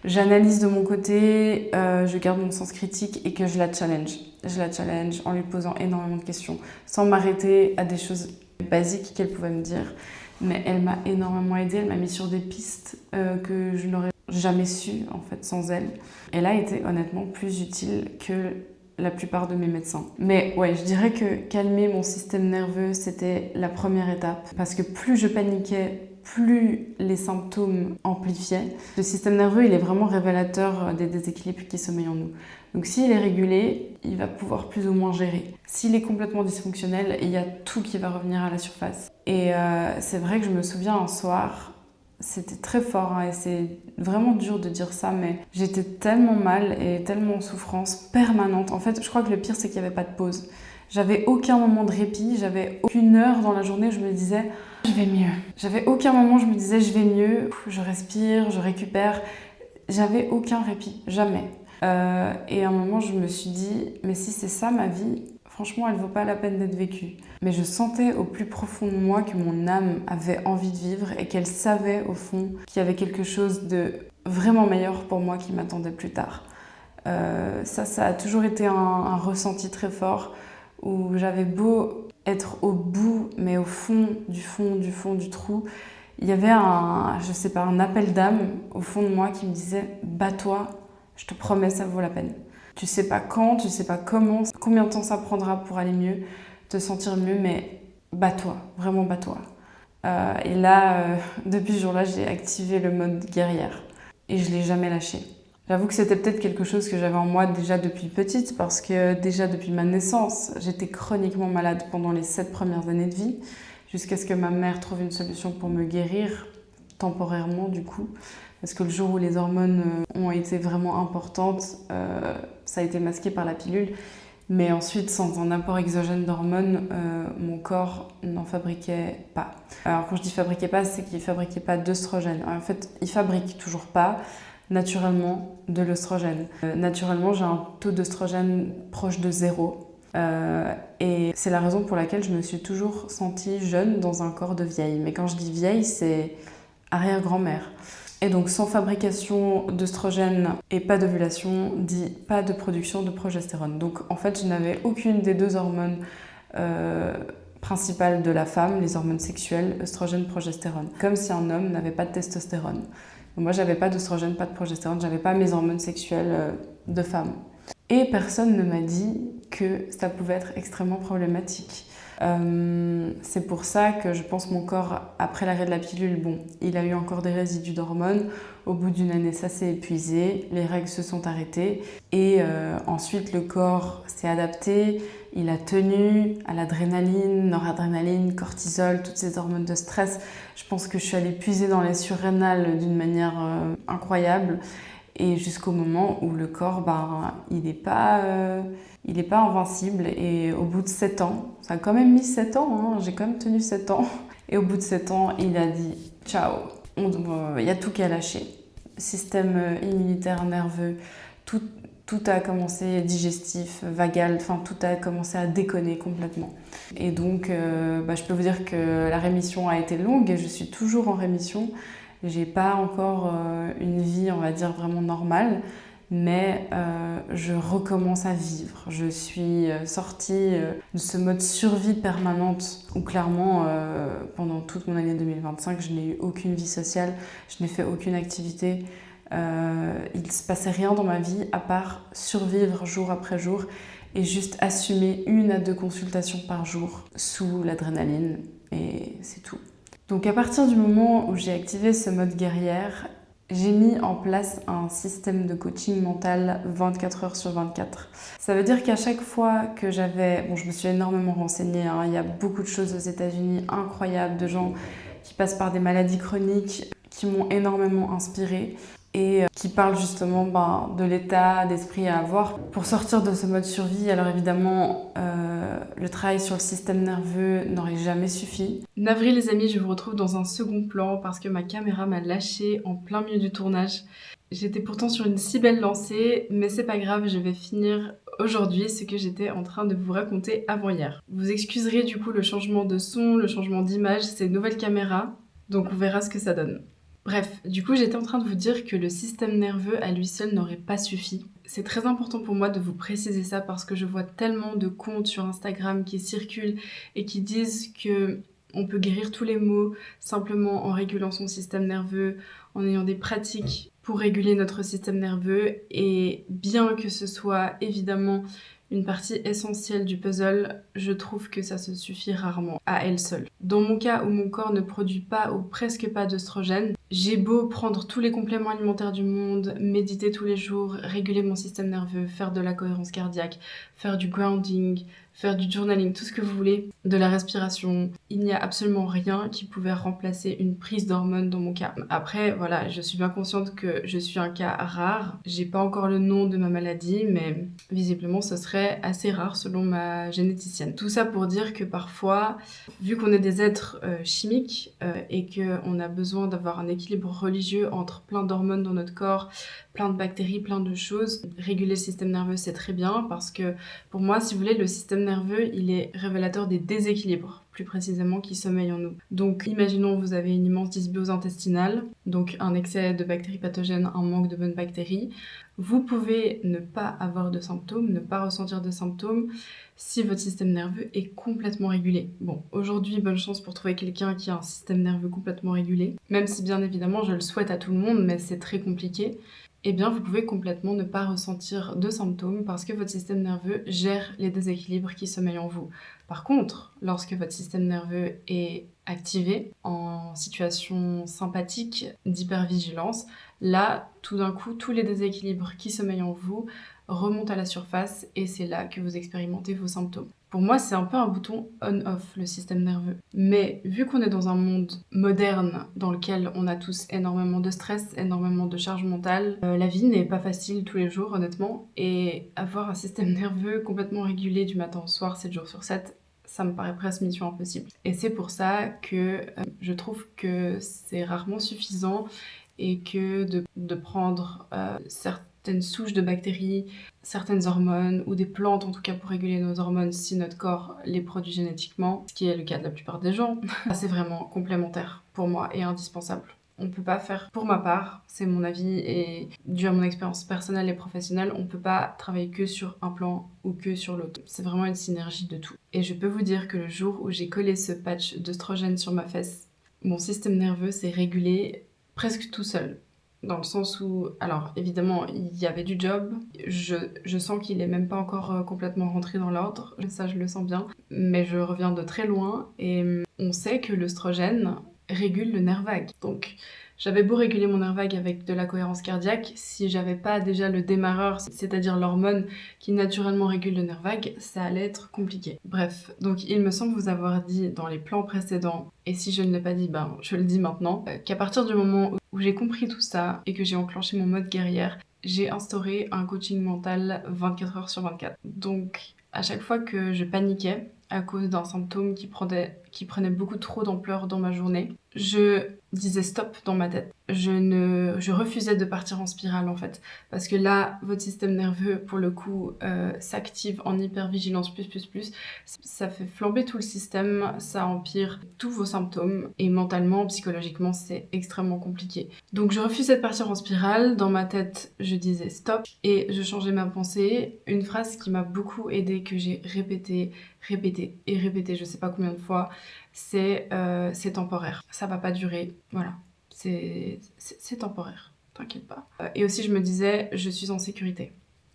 j'analyse de mon côté, je garde mon sens critique et que je la challenge. Je la challenge en lui posant énormément de questions, sans m'arrêter à des choses basiques qu'elle pouvait me dire. Mais elle m'a énormément aidée, elle m'a mis sur des pistes que je n'aurais jamais su en fait sans elle. Elle a été honnêtement plus utile que la plupart de mes médecins. Mais ouais, je dirais que calmer mon système nerveux, c'était la première étape. Parce que plus je paniquais, plus les symptômes amplifiaient. Le système nerveux, il est vraiment révélateur des déséquilibres qui sommeillent en nous. Donc s'il est régulé, il va pouvoir plus ou moins gérer. S'il est complètement dysfonctionnel, il y a tout qui va revenir à la surface. Et c'est vrai que je me souviens un soir, c'était très fort et c'est vraiment dur de dire ça, mais j'étais tellement mal et tellement en souffrance permanente. En fait, je crois que le pire, c'est qu'il n'y avait pas de pause. J'avais aucun moment de répit, j'avais aucune heure dans la journée où je me disais « je vais mieux ». J'avais aucun moment où je me disais « je vais mieux », je respire, je récupère. J'avais aucun répit, jamais. Et à un moment, je me suis dit « mais si c'est ça ma vie, franchement, elle ne vaut pas la peine d'être vécue ». Mais je sentais au plus profond de moi que mon âme avait envie de vivre et qu'elle savait au fond qu'il y avait quelque chose de vraiment meilleur pour moi qui m'attendait plus tard. Ça a toujours été un ressenti très fort où j'avais beau être au bout, mais au fond du trou, il y avait un appel d'âme au fond de moi qui me disait « bats-toi, je te promets, ça vaut la peine ». Tu sais pas quand, tu sais pas comment, combien de temps ça prendra pour aller mieux, te sentir mieux, mais bats-toi, vraiment bats-toi. Et là, depuis ce jour-là, j'ai activé le mode guerrière et je l'ai jamais lâché. J'avoue que c'était peut-être quelque chose que j'avais en moi déjà depuis petite parce que déjà depuis ma naissance, j'étais chroniquement malade pendant les 7 premières années de vie jusqu'à ce que ma mère trouve une solution pour me guérir, temporairement du coup. Parce que le jour où les hormones ont été vraiment importantes, ça a été masqué par la pilule. Mais ensuite, sans un apport exogène d'hormones, mon corps n'en fabriquait pas. Alors quand je dis fabriquait pas, c'est qu'il fabriquait pas d'œstrogène. En fait, il fabrique toujours pas naturellement de l'œstrogène. Naturellement, j'ai un taux d'œstrogène proche de 0. Et c'est la raison pour laquelle je me suis toujours sentie jeune dans un corps de vieille. Mais quand je dis vieille, c'est arrière-grand-mère. Et donc sans fabrication d'œstrogène et pas d'ovulation, dit pas de production de progestérone. Donc en fait, je n'avais aucune des deux hormones principales de la femme, les hormones sexuelles, œstrogène, progestérone. Comme si un homme n'avait pas de testostérone. Moi, j'avais pas d'œstrogène, pas de progestérone, j'avais pas mes hormones sexuelles de femme. Et personne ne m'a dit que ça pouvait être extrêmement problématique. C'est pour ça que je pense que mon corps, après l'arrêt de la pilule, bon, il a eu encore des résidus d'hormones. Au bout d'une année, ça s'est épuisé, les règles se sont arrêtées et ensuite le corps s'est adapté, il a tenu à l'adrénaline, noradrénaline, cortisol, toutes ces hormones de stress. Je pense que je suis allée puiser dans les surrénales d'une manière incroyable. Et jusqu'au moment où le corps, il n'est pas invincible. Et au bout de 7 ans, ça a quand même mis 7 ans, hein, j'ai quand même tenu 7 ans. Et au bout de 7 ans, il a dit « Ciao, il y a tout qui a lâché. Système immunitaire, nerveux, tout a commencé, digestif, vagal, enfin tout a commencé à déconner complètement. » Et donc, je peux vous dire que la rémission a été longue et je suis toujours en rémission. J'ai pas encore une vie, on va dire, vraiment normale, mais je recommence à vivre. Je suis sortie de ce mode survie permanente où clairement, pendant toute mon année 2025, je n'ai eu aucune vie sociale, je n'ai fait aucune activité. Il ne se passait rien dans ma vie à part survivre jour après jour et juste assumer 1 à 2 consultations par jour sous l'adrénaline et c'est tout. Donc à partir du moment où j'ai activé ce mode guerrière, j'ai mis en place un système de coaching mental 24 heures sur 24. Ça veut dire qu'à chaque fois que je me suis énormément renseignée, hein, il y a beaucoup de choses aux États-Unis incroyables, de gens qui passent par des maladies chroniques qui m'ont énormément inspirée et qui parlent justement de l'état d'esprit à avoir pour sortir de ce mode survie. Alors évidemment, le travail sur le système nerveux n'aurait jamais suffi. Navré les amis, je vous retrouve dans un second plan parce que ma caméra m'a lâché en plein milieu du tournage. J'étais pourtant sur une si belle lancée, mais c'est pas grave, je vais finir aujourd'hui ce que j'étais en train de vous raconter avant-hier. Vous excuserez du coup le changement de son, le changement d'image, c'est une nouvelle caméra, donc on verra ce que ça donne. Bref, du coup j'étais en train de vous dire que le système nerveux à lui seul n'aurait pas suffi. C'est très important pour moi de vous préciser ça parce que je vois tellement de comptes sur Instagram qui circulent et qui disent que on peut guérir tous les maux simplement en régulant son système nerveux, en ayant des pratiques pour réguler notre système nerveux. Et bien que ce soit évidemment une partie essentielle du puzzle, je trouve que ça se suffit rarement à elle seule. Dans mon cas où mon corps ne produit pas ou presque pas d'œstrogène, j'ai beau prendre tous les compléments alimentaires du monde, méditer tous les jours, réguler mon système nerveux, faire de la cohérence cardiaque, faire du grounding, faire du journaling, tout ce que vous voulez, de la respiration. Il n'y a absolument rien qui pouvait remplacer une prise d'hormones dans mon cas. Après, voilà, je suis bien consciente que je suis un cas rare. J'ai pas encore le nom de ma maladie, mais visiblement ce serait assez rare selon ma généticienne. Tout ça pour dire que parfois, vu qu'on est des êtres chimiques et qu'on a besoin d'avoir un équilibre religieux entre plein d'hormones dans notre corps, plein de bactéries, plein de choses, réguler le système nerveux c'est très bien parce que pour moi, si vous voulez, le système nerveux il est révélateur des déséquilibres, plus précisément qui sommeillent en nous. Donc imaginons vous avez une immense dysbiose intestinale, donc un excès de bactéries pathogènes, un manque de bonnes bactéries. Vous pouvez ne pas avoir de symptômes, ne pas ressentir de symptômes si votre système nerveux est complètement régulé. Bon, aujourd'hui, bonne chance pour trouver quelqu'un qui a un système nerveux complètement régulé, même si bien évidemment je le souhaite à tout le monde, mais c'est très compliqué. Eh bien, vous pouvez complètement ne pas ressentir de symptômes parce que votre système nerveux gère les déséquilibres qui sommeillent en vous. Par contre, lorsque votre système nerveux est activé en situation sympathique d'hypervigilance, là, tout d'un coup, tous les déséquilibres qui sommeillent en vous remontent à la surface et c'est là que vous expérimentez vos symptômes. Pour moi, c'est un peu un bouton on-off, le système nerveux. Mais vu qu'on est dans un monde moderne dans lequel on a tous énormément de stress, énormément de charge mentale, la vie n'est pas facile tous les jours, honnêtement. Et avoir un système nerveux complètement régulé du matin au soir, 7 jours sur 7, ça me paraît presque mission impossible. Et c'est pour ça que je trouve que c'est rarement suffisant et que de prendre certaines souches de bactéries, certaines hormones ou des plantes en tout cas pour réguler nos hormones si notre corps les produit génétiquement, ce qui est le cas de la plupart des gens, c'est vraiment complémentaire pour moi et indispensable. On peut pas faire, pour ma part, c'est mon avis et dû à mon expérience personnelle et professionnelle, on peut pas travailler que sur un plan ou que sur l'autre. C'est vraiment une synergie de tout. Et je peux vous dire que le jour où j'ai collé ce patch d'œstrogène sur ma fesse, mon système nerveux s'est régulé presque tout seul. dans le sens où, alors évidemment, il y avait du job. Je sens qu'il est même pas encore complètement rentré dans l'ordre. Ça, je le sens bien. Mais je reviens de très loin et on sait que l'œstrogène régule le nerf vague. Donc, j'avais beau réguler mon nerf vague avec de la cohérence cardiaque, si j'avais pas déjà le démarreur, c'est-à-dire l'hormone qui naturellement régule le nerf vague, ça allait être compliqué. Bref, donc il me semble vous avoir dit dans les plans précédents, et si je ne l'ai pas dit, ben je le dis maintenant, qu'à partir du moment où j'ai compris tout ça et que j'ai enclenché mon mode guerrière, j'ai instauré un coaching mental 24 heures sur 24. Donc, à chaque fois que je paniquais à cause d'un symptôme qui prenait beaucoup trop d'ampleur dans ma journée, je disais stop dans ma tête. Je refusais de partir en spirale en fait. Parce que là, votre système nerveux, pour le coup, s'active en hypervigilance plus. Ça fait flamber tout le système, ça empire tous vos symptômes. Et mentalement, psychologiquement, c'est extrêmement compliqué. Donc je refusais de partir en spirale. Dans ma tête, je disais stop. Et je changeais ma pensée. Une phrase qui m'a beaucoup aidée, que j'ai répétée, je sais pas combien de fois, c'est temporaire. Ça va pas durer. Voilà. C'est temporaire, t'inquiète pas. Et aussi je me disais, je suis en sécurité.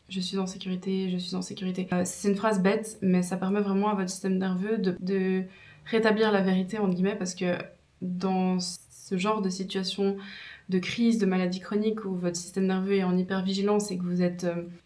Je suis en sécurité, je suis en sécurité. C'est une phrase bête, mais ça permet vraiment à votre système nerveux de rétablir la vérité, entre guillemets, parce que dans ce genre de situation de crise, de maladie chronique, où votre système nerveux est en hypervigilance et que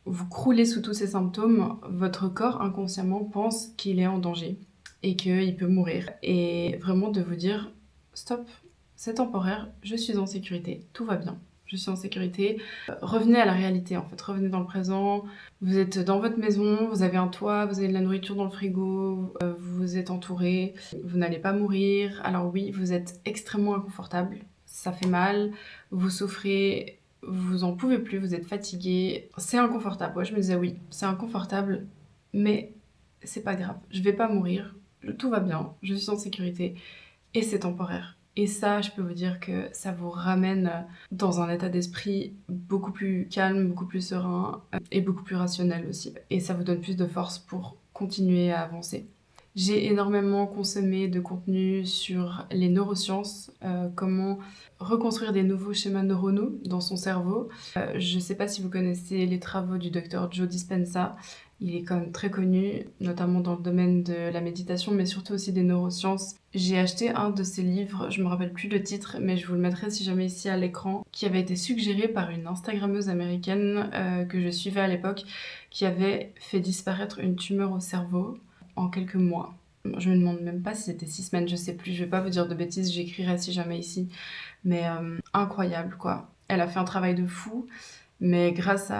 vous croulez sous tous ces symptômes, votre corps inconsciemment pense qu'il est en danger et qu'il peut mourir. Et vraiment de vous dire, stop, c'est temporaire, je suis en sécurité, tout va bien. Je suis en sécurité. Revenez à la réalité en fait, revenez dans le présent. Vous êtes dans votre maison, vous avez un toit, vous avez de la nourriture dans le frigo, vous êtes entouré, vous n'allez pas mourir. Alors oui, vous êtes extrêmement inconfortable, ça fait mal, vous souffrez, vous en pouvez plus, vous êtes fatigué. C'est inconfortable, ouais, je me disais oui, c'est inconfortable, mais c'est pas grave, je vais pas mourir, tout va bien, je suis en sécurité et c'est temporaire. Et ça, je peux vous dire que ça vous ramène dans un état d'esprit beaucoup plus calme, beaucoup plus serein et beaucoup plus rationnel aussi. Et ça vous donne plus de force pour continuer à avancer. J'ai énormément consommé de contenu sur les neurosciences, comment reconstruire des nouveaux schémas neuronaux dans son cerveau. Je ne sais pas si vous connaissez les travaux du docteur Joe Dispenza. Il est quand même très connu, notamment dans le domaine de la méditation, mais surtout aussi des neurosciences. J'ai acheté un de ses livres, je me rappelle plus le titre, mais je vous le mettrai si jamais ici à l'écran, qui avait été suggéré par une Instagrammeuse américaine que je suivais à l'époque, qui avait fait disparaître une tumeur au cerveau en quelques mois. Je me demande même pas si c'était 6 semaines, je sais plus, je vais pas vous dire de bêtises, j'écrirai si jamais ici. Mais incroyable quoi. Elle a fait un travail de fou, mais grâce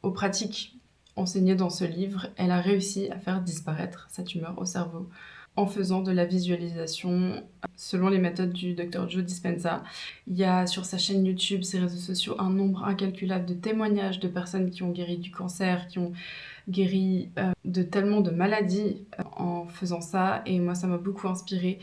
aux pratiques enseignées dans ce livre, elle a réussi à faire disparaître sa tumeur au cerveau en faisant de la visualisation selon les méthodes du Dr Joe Dispenza. Il y a sur sa chaîne YouTube, ses réseaux sociaux, un nombre incalculable de témoignages de personnes qui ont guéri du cancer, qui ont guéri de tellement de maladies en faisant ça, et moi ça m'a beaucoup inspirée.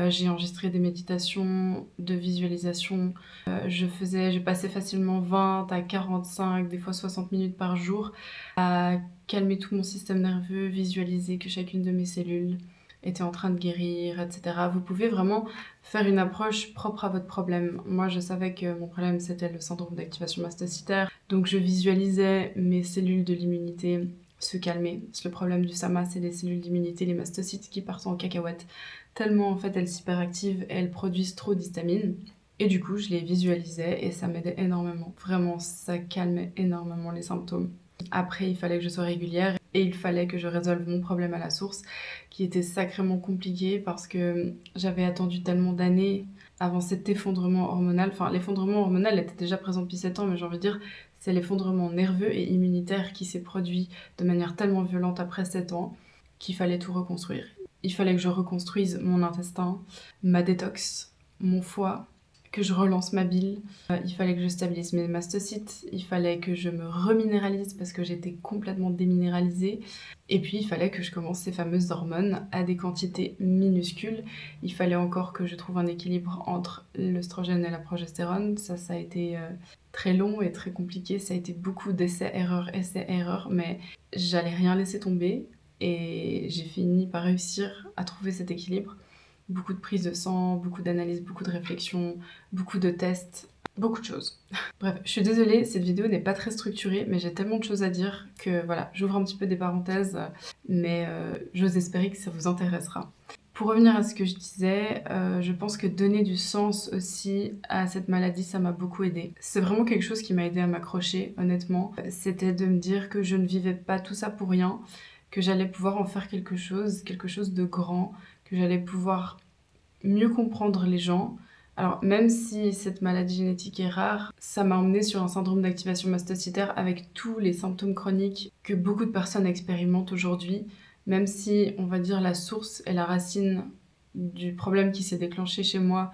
J'ai enregistré des méditations de visualisation, je passais facilement 20 à 45, des fois 60 minutes par jour à calmer tout mon système nerveux, visualiser que chacune de mes cellules était en train de guérir, etc. Vous pouvez vraiment faire une approche propre à votre problème. Moi, je savais que mon problème, c'était le syndrome d'activation mastocytaire, donc je visualisais mes cellules de l'immunité se calmer. Le problème du SAMA, c'est les cellules d'immunité, les mastocytes qui partent en cacahuète. Tellement, en fait, elles s'hyperactivent et elles produisent trop d'histamine. Et du coup, je les visualisais et ça m'aidait énormément. Vraiment, ça calmait énormément les symptômes. Après, il fallait que je sois régulière et il fallait que je résolve mon problème à la source, qui était sacrément compliqué parce que j'avais attendu tellement d'années avant cet effondrement hormonal. Enfin, l'effondrement hormonal était déjà présent depuis 7 ans, mais j'ai envie de dire, c'est l'effondrement nerveux et immunitaire qui s'est produit de manière tellement violente après 7 ans qu'il fallait tout reconstruire. Il fallait que je reconstruise mon intestin, ma détox, mon foie, que je relance ma bile, il fallait que je stabilise mes mastocytes, il fallait que je me reminéralise parce que j'étais complètement déminéralisée, et puis il fallait que je commence ces fameuses hormones à des quantités minuscules. Il fallait encore que je trouve un équilibre entre l'œstrogène et la progestérone. Ça a été très long et très compliqué, ça a été beaucoup essais-erreurs, mais j'allais rien laisser tomber, et j'ai fini par réussir à trouver cet équilibre. Beaucoup de prises de sang, beaucoup d'analyses, beaucoup de réflexions, beaucoup de tests. beaucoup de choses. Bref, je suis désolée, cette vidéo n'est pas très structurée, mais j'ai tellement de choses à dire que voilà, j'ouvre un petit peu des parenthèses, mais j'ose espérer que ça vous intéressera. Pour revenir à ce que je disais, je pense que donner du sens aussi à cette maladie, ça m'a beaucoup aidée. C'est vraiment quelque chose qui m'a aidée à m'accrocher, honnêtement. C'était de me dire que je ne vivais pas tout ça pour rien, que j'allais pouvoir en faire quelque chose de grand, que j'allais pouvoir mieux comprendre les gens. Alors, même si cette maladie génétique est rare, ça m'a emmenée sur un syndrome d'activation mastocytaire avec tous les symptômes chroniques que beaucoup de personnes expérimentent aujourd'hui. Même si, on va dire, la source et la racine du problème qui s'est déclenché chez moi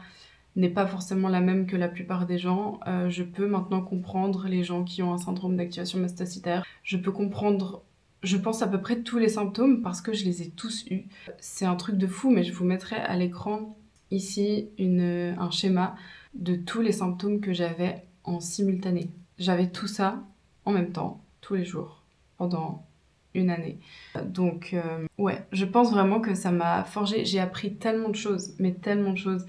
n'est pas forcément la même que la plupart des gens, je peux maintenant comprendre les gens qui ont un syndrome d'activation mastocytaire. Je peux comprendre, je pense, à peu près tous les symptômes parce que je les ai tous eus. C'est un truc de fou, mais je vous mettrai à l'écran ici un schéma de tous les symptômes que j'avais en simultané. J'avais tout ça en même temps, tous les jours, pendant une année. Donc, ouais, je pense vraiment que ça m'a forgé. J'ai appris tellement de choses, mais tellement de choses.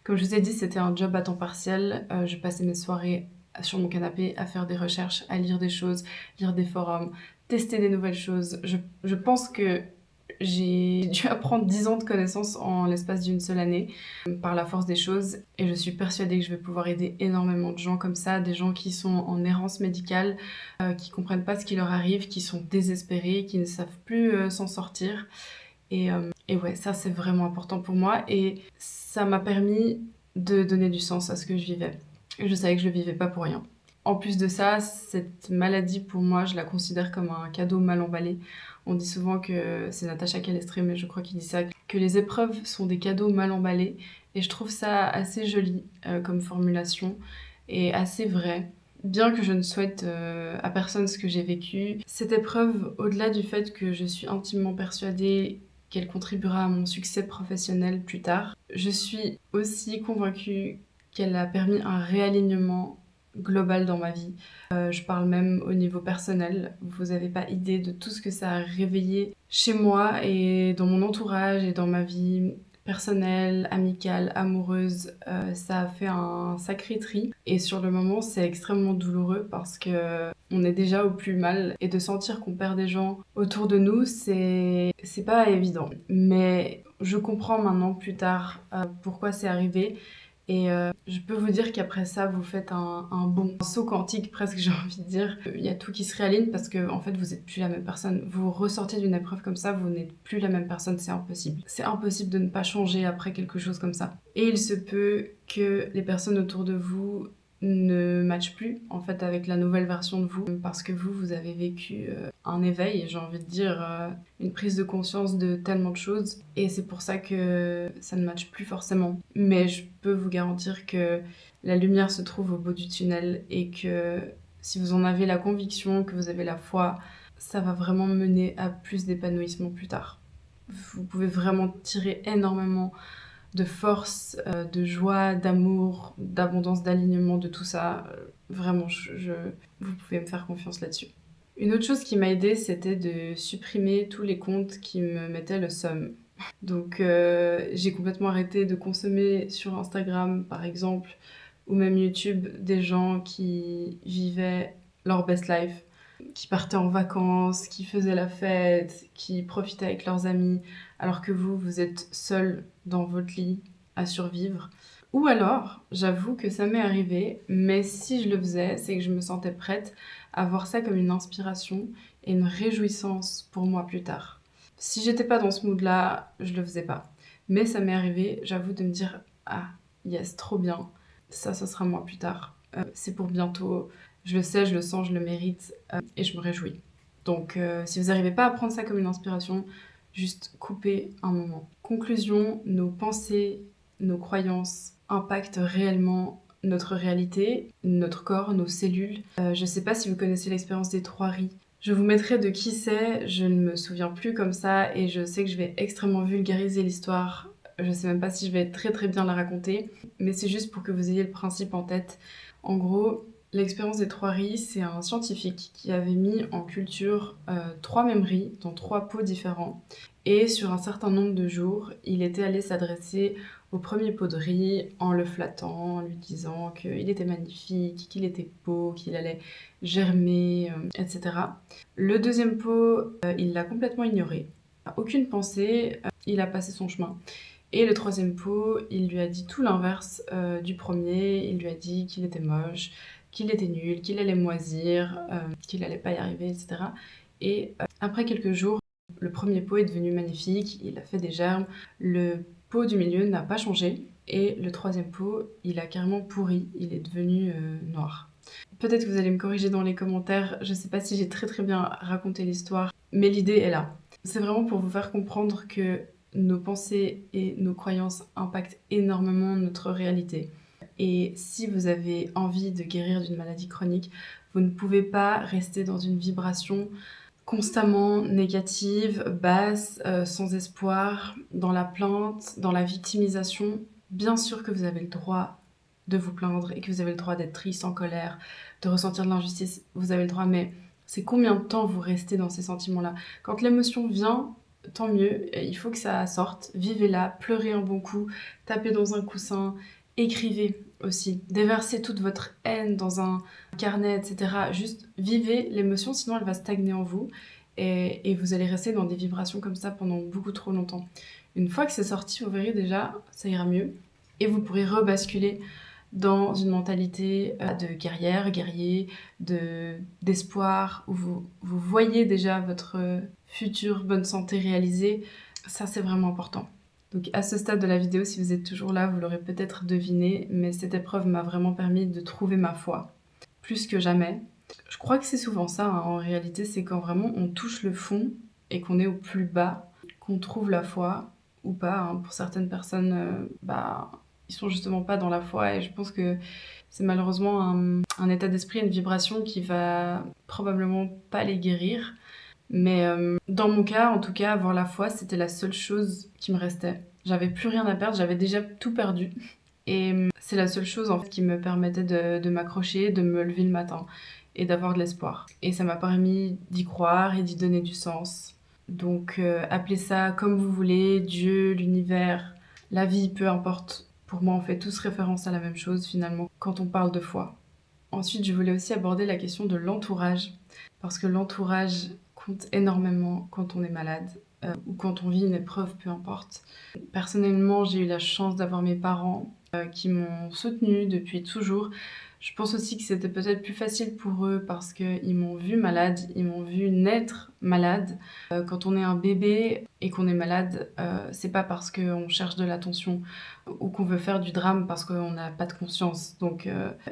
Comme je vous ai dit, c'était un job à temps partiel. Je passais mes soirées sur mon canapé à faire des recherches, à lire des choses, lire des forums, tester des nouvelles choses. Je pense que j'ai dû apprendre 10 ans de connaissances en l'espace d'une seule année, par la force des choses, et je suis persuadée que je vais pouvoir aider énormément de gens comme ça, des gens qui sont en errance médicale, qui comprennent pas ce qui leur arrive, qui sont désespérés, qui ne savent plus s'en sortir. Et ouais, ça c'est vraiment important pour moi, et ça m'a permis de donner du sens à ce que je vivais. Et je savais que je le vivais pas pour rien. En plus de ça, cette maladie, pour moi, je la considère comme un cadeau mal emballé. On dit souvent que c'est Natacha Calestret, mais je crois qu'il dit ça, que les épreuves sont des cadeaux mal emballés. Et je trouve ça assez joli comme formulation et assez vrai. Bien que je ne souhaite à personne ce que j'ai vécu, cette épreuve, au-delà du fait que je suis intimement persuadée qu'elle contribuera à mon succès professionnel plus tard, je suis aussi convaincue qu'elle a permis un réalignement global dans ma vie. Je parle même au niveau personnel. Vous n'avez pas idée de tout ce que ça a réveillé chez moi et dans mon entourage et dans ma vie personnelle, amicale, amoureuse. Ça a fait un sacré tri. Et sur le moment, c'est extrêmement douloureux parce que on est déjà au plus mal. Et de sentir qu'on perd des gens autour de nous, c'est pas évident. Mais je comprends maintenant, plus tard, pourquoi c'est arrivé. Et je peux vous dire qu'après ça, vous faites un bond, un saut quantique presque, j'ai envie de dire. Il y a tout qui se réaligne parce que en fait, vous n'êtes plus la même personne. Vous ressortez d'une épreuve comme ça, vous n'êtes plus la même personne, c'est impossible. C'est impossible de ne pas changer après quelque chose comme ça. Et il se peut que les personnes autour de vous ne matchent plus en fait avec la nouvelle version de vous parce que vous avez vécu un éveil, j'ai envie de dire une prise de conscience de tellement de choses, et c'est pour ça que ça ne matche plus forcément. Mais je peux vous garantir que la lumière se trouve au bout du tunnel et que si vous en avez la conviction, que vous avez la foi, ça va vraiment mener à plus d'épanouissement plus tard. Vous pouvez vraiment tirer énormément de force, de joie, d'amour, d'abondance, d'alignement, de tout ça. Vraiment, vous pouvez me faire confiance là-dessus. Une autre chose qui m'a aidée, c'était de supprimer tous les comptes qui me mettaient le seum. Donc j'ai complètement arrêté de consommer sur Instagram, par exemple, ou même YouTube, des gens qui vivaient leur best life, qui partaient en vacances, qui faisaient la fête, qui profitaient avec leurs amis, alors que vous êtes seul dans votre lit à survivre. Ou alors, j'avoue que ça m'est arrivé, mais si je le faisais, c'est que je me sentais prête à voir ça comme une inspiration et une réjouissance pour moi plus tard. Si j'étais pas dans ce mood-là, je le faisais pas. Mais ça m'est arrivé, j'avoue, de me dire « Ah, yes, trop bien, ça sera moi plus tard. C'est pour bientôt, je le sais, je le sens, je le mérite, et je me réjouis. » Donc, si vous n'arrivez pas à prendre ça comme une inspiration, juste coupez un moment. Conclusion, nos pensées, nos croyances impactent réellement notre réalité, notre corps, nos cellules. Je sais pas si vous connaissez l'expérience des 3 riz. Je vous mettrai de qui c'est, je ne me souviens plus comme ça, et je sais que je vais extrêmement vulgariser l'histoire. Je sais même pas si je vais très bien la raconter, mais c'est juste pour que vous ayez le principe en tête. En gros, l'expérience des 3 riz, c'est un scientifique qui avait mis en culture 3 mêmes riz dans 3 pots différents. Et sur un certain nombre de jours, il était allé s'adresser au premier pot de riz en le flattant, en lui disant qu'il était magnifique, qu'il était beau, qu'il allait germer, etc. Le deuxième pot, il l'a complètement ignoré. Aucune pensée, il a passé son chemin. Et le troisième pot, il lui a dit tout l'inverse du premier. Il lui a dit qu'il était moche, qu'il était nul, qu'il allait moisir, qu'il allait pas y arriver, etc. Et après quelques jours, le premier pot est devenu magnifique, il a fait des germes. Le pot du milieu n'a pas changé. Et le troisième pot, il a carrément pourri, il est devenu noir. Peut-être que vous allez me corriger dans les commentaires, je sais pas si j'ai très bien raconté l'histoire, mais l'idée est là. C'est vraiment pour vous faire comprendre que nos pensées et nos croyances impactent énormément notre réalité. Et si vous avez envie de guérir d'une maladie chronique, vous ne pouvez pas rester dans une vibration constamment négative, basse, sans espoir, dans la plainte, dans la victimisation. Bien sûr que vous avez le droit de vous plaindre et que vous avez le droit d'être triste, en colère, de ressentir de l'injustice, vous avez le droit, mais c'est combien de temps vous restez dans ces sentiments-là? Quand l'émotion vient, tant mieux, il faut que ça sorte, vivez-la, pleurez un bon coup, tapez dans un coussin, écrivez aussi, déversez toute votre haine dans un carnet, etc. Juste vivez l'émotion, sinon elle va stagner en vous et vous allez rester dans des vibrations comme ça pendant beaucoup trop longtemps. Une fois que c'est sorti, vous verrez déjà, ça ira mieux et vous pourrez rebasculer dans une mentalité de guerrière, guerrier, d'espoir, où vous voyez déjà votre future bonne santé réalisée. Ça, c'est vraiment important. Donc à ce stade de la vidéo, si vous êtes toujours là, vous l'aurez peut-être deviné, mais cette épreuve m'a vraiment permis de trouver ma foi, plus que jamais. Je crois que c'est souvent ça, hein, en réalité, c'est quand vraiment on touche le fond et qu'on est au plus bas, qu'on trouve la foi, ou pas, hein. Pour certaines personnes, ils sont justement pas dans la foi et je pense que c'est malheureusement un état d'esprit, une vibration qui va probablement pas les guérir. Mais dans mon cas, en tout cas, avoir la foi, c'était la seule chose qui me restait. J'avais plus rien à perdre, j'avais déjà tout perdu. Et c'est la seule chose en fait qui me permettait de m'accrocher, de me lever le matin et d'avoir de l'espoir. Et ça m'a permis d'y croire et d'y donner du sens. Donc appelez ça comme vous voulez, Dieu, l'univers, la vie, peu importe. Pour moi, on fait tous référence à la même chose finalement quand on parle de foi. Ensuite, je voulais aussi aborder la question de l'entourage, parce que l'entourage compte énormément quand on est malade ou quand on vit une épreuve, peu importe. Personnellement, j'ai eu la chance d'avoir mes parents qui m'ont soutenue depuis toujours. Je pense aussi que c'était peut-être plus facile pour eux parce qu'ils m'ont vue malade, ils m'ont vue naître malade. Quand on est un bébé et qu'on est malade, c'est pas parce qu'on cherche de l'attention ou qu'on veut faire du drame parce qu'on n'a pas de conscience. Donc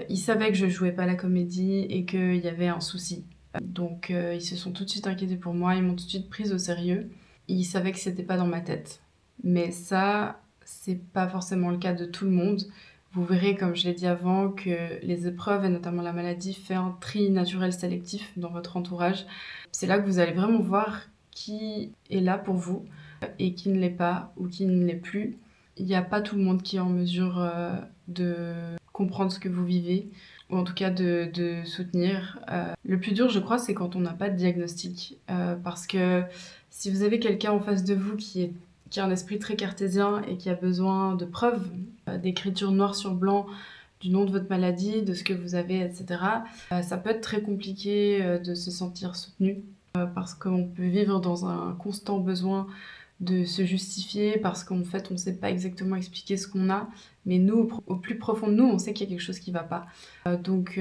ils savaient que je jouais pas la comédie et qu'il y avait un souci. Donc ils se sont tout de suite inquiétés pour moi, ils m'ont tout de suite prise au sérieux. Ils savaient que c'était pas dans ma tête. Mais ça, c'est pas forcément le cas de tout le monde. Vous verrez, comme je l'ai dit avant, que les épreuves, et notamment la maladie, fait un tri naturel sélectif dans votre entourage. C'est là que vous allez vraiment voir qui est là pour vous et qui ne l'est pas ou qui ne l'est plus. Il n'y a pas tout le monde qui est en mesure de comprendre ce que vous vivez, ou en tout cas de soutenir. Le plus dur, je crois, c'est quand on n'a pas de diagnostic. Parce que si vous avez quelqu'un en face de vous qui a un esprit très cartésien et qui a besoin de preuves, d'écriture noir sur blanc, du nom de votre maladie, de ce que vous avez, etc., ça peut être très compliqué de se sentir soutenu parce qu'on peut vivre dans un constant besoin de se justifier parce qu'en fait on ne sait pas exactement expliquer ce qu'on a, mais nous, au plus profond de nous, on sait qu'il y a quelque chose qui ne va pas. Donc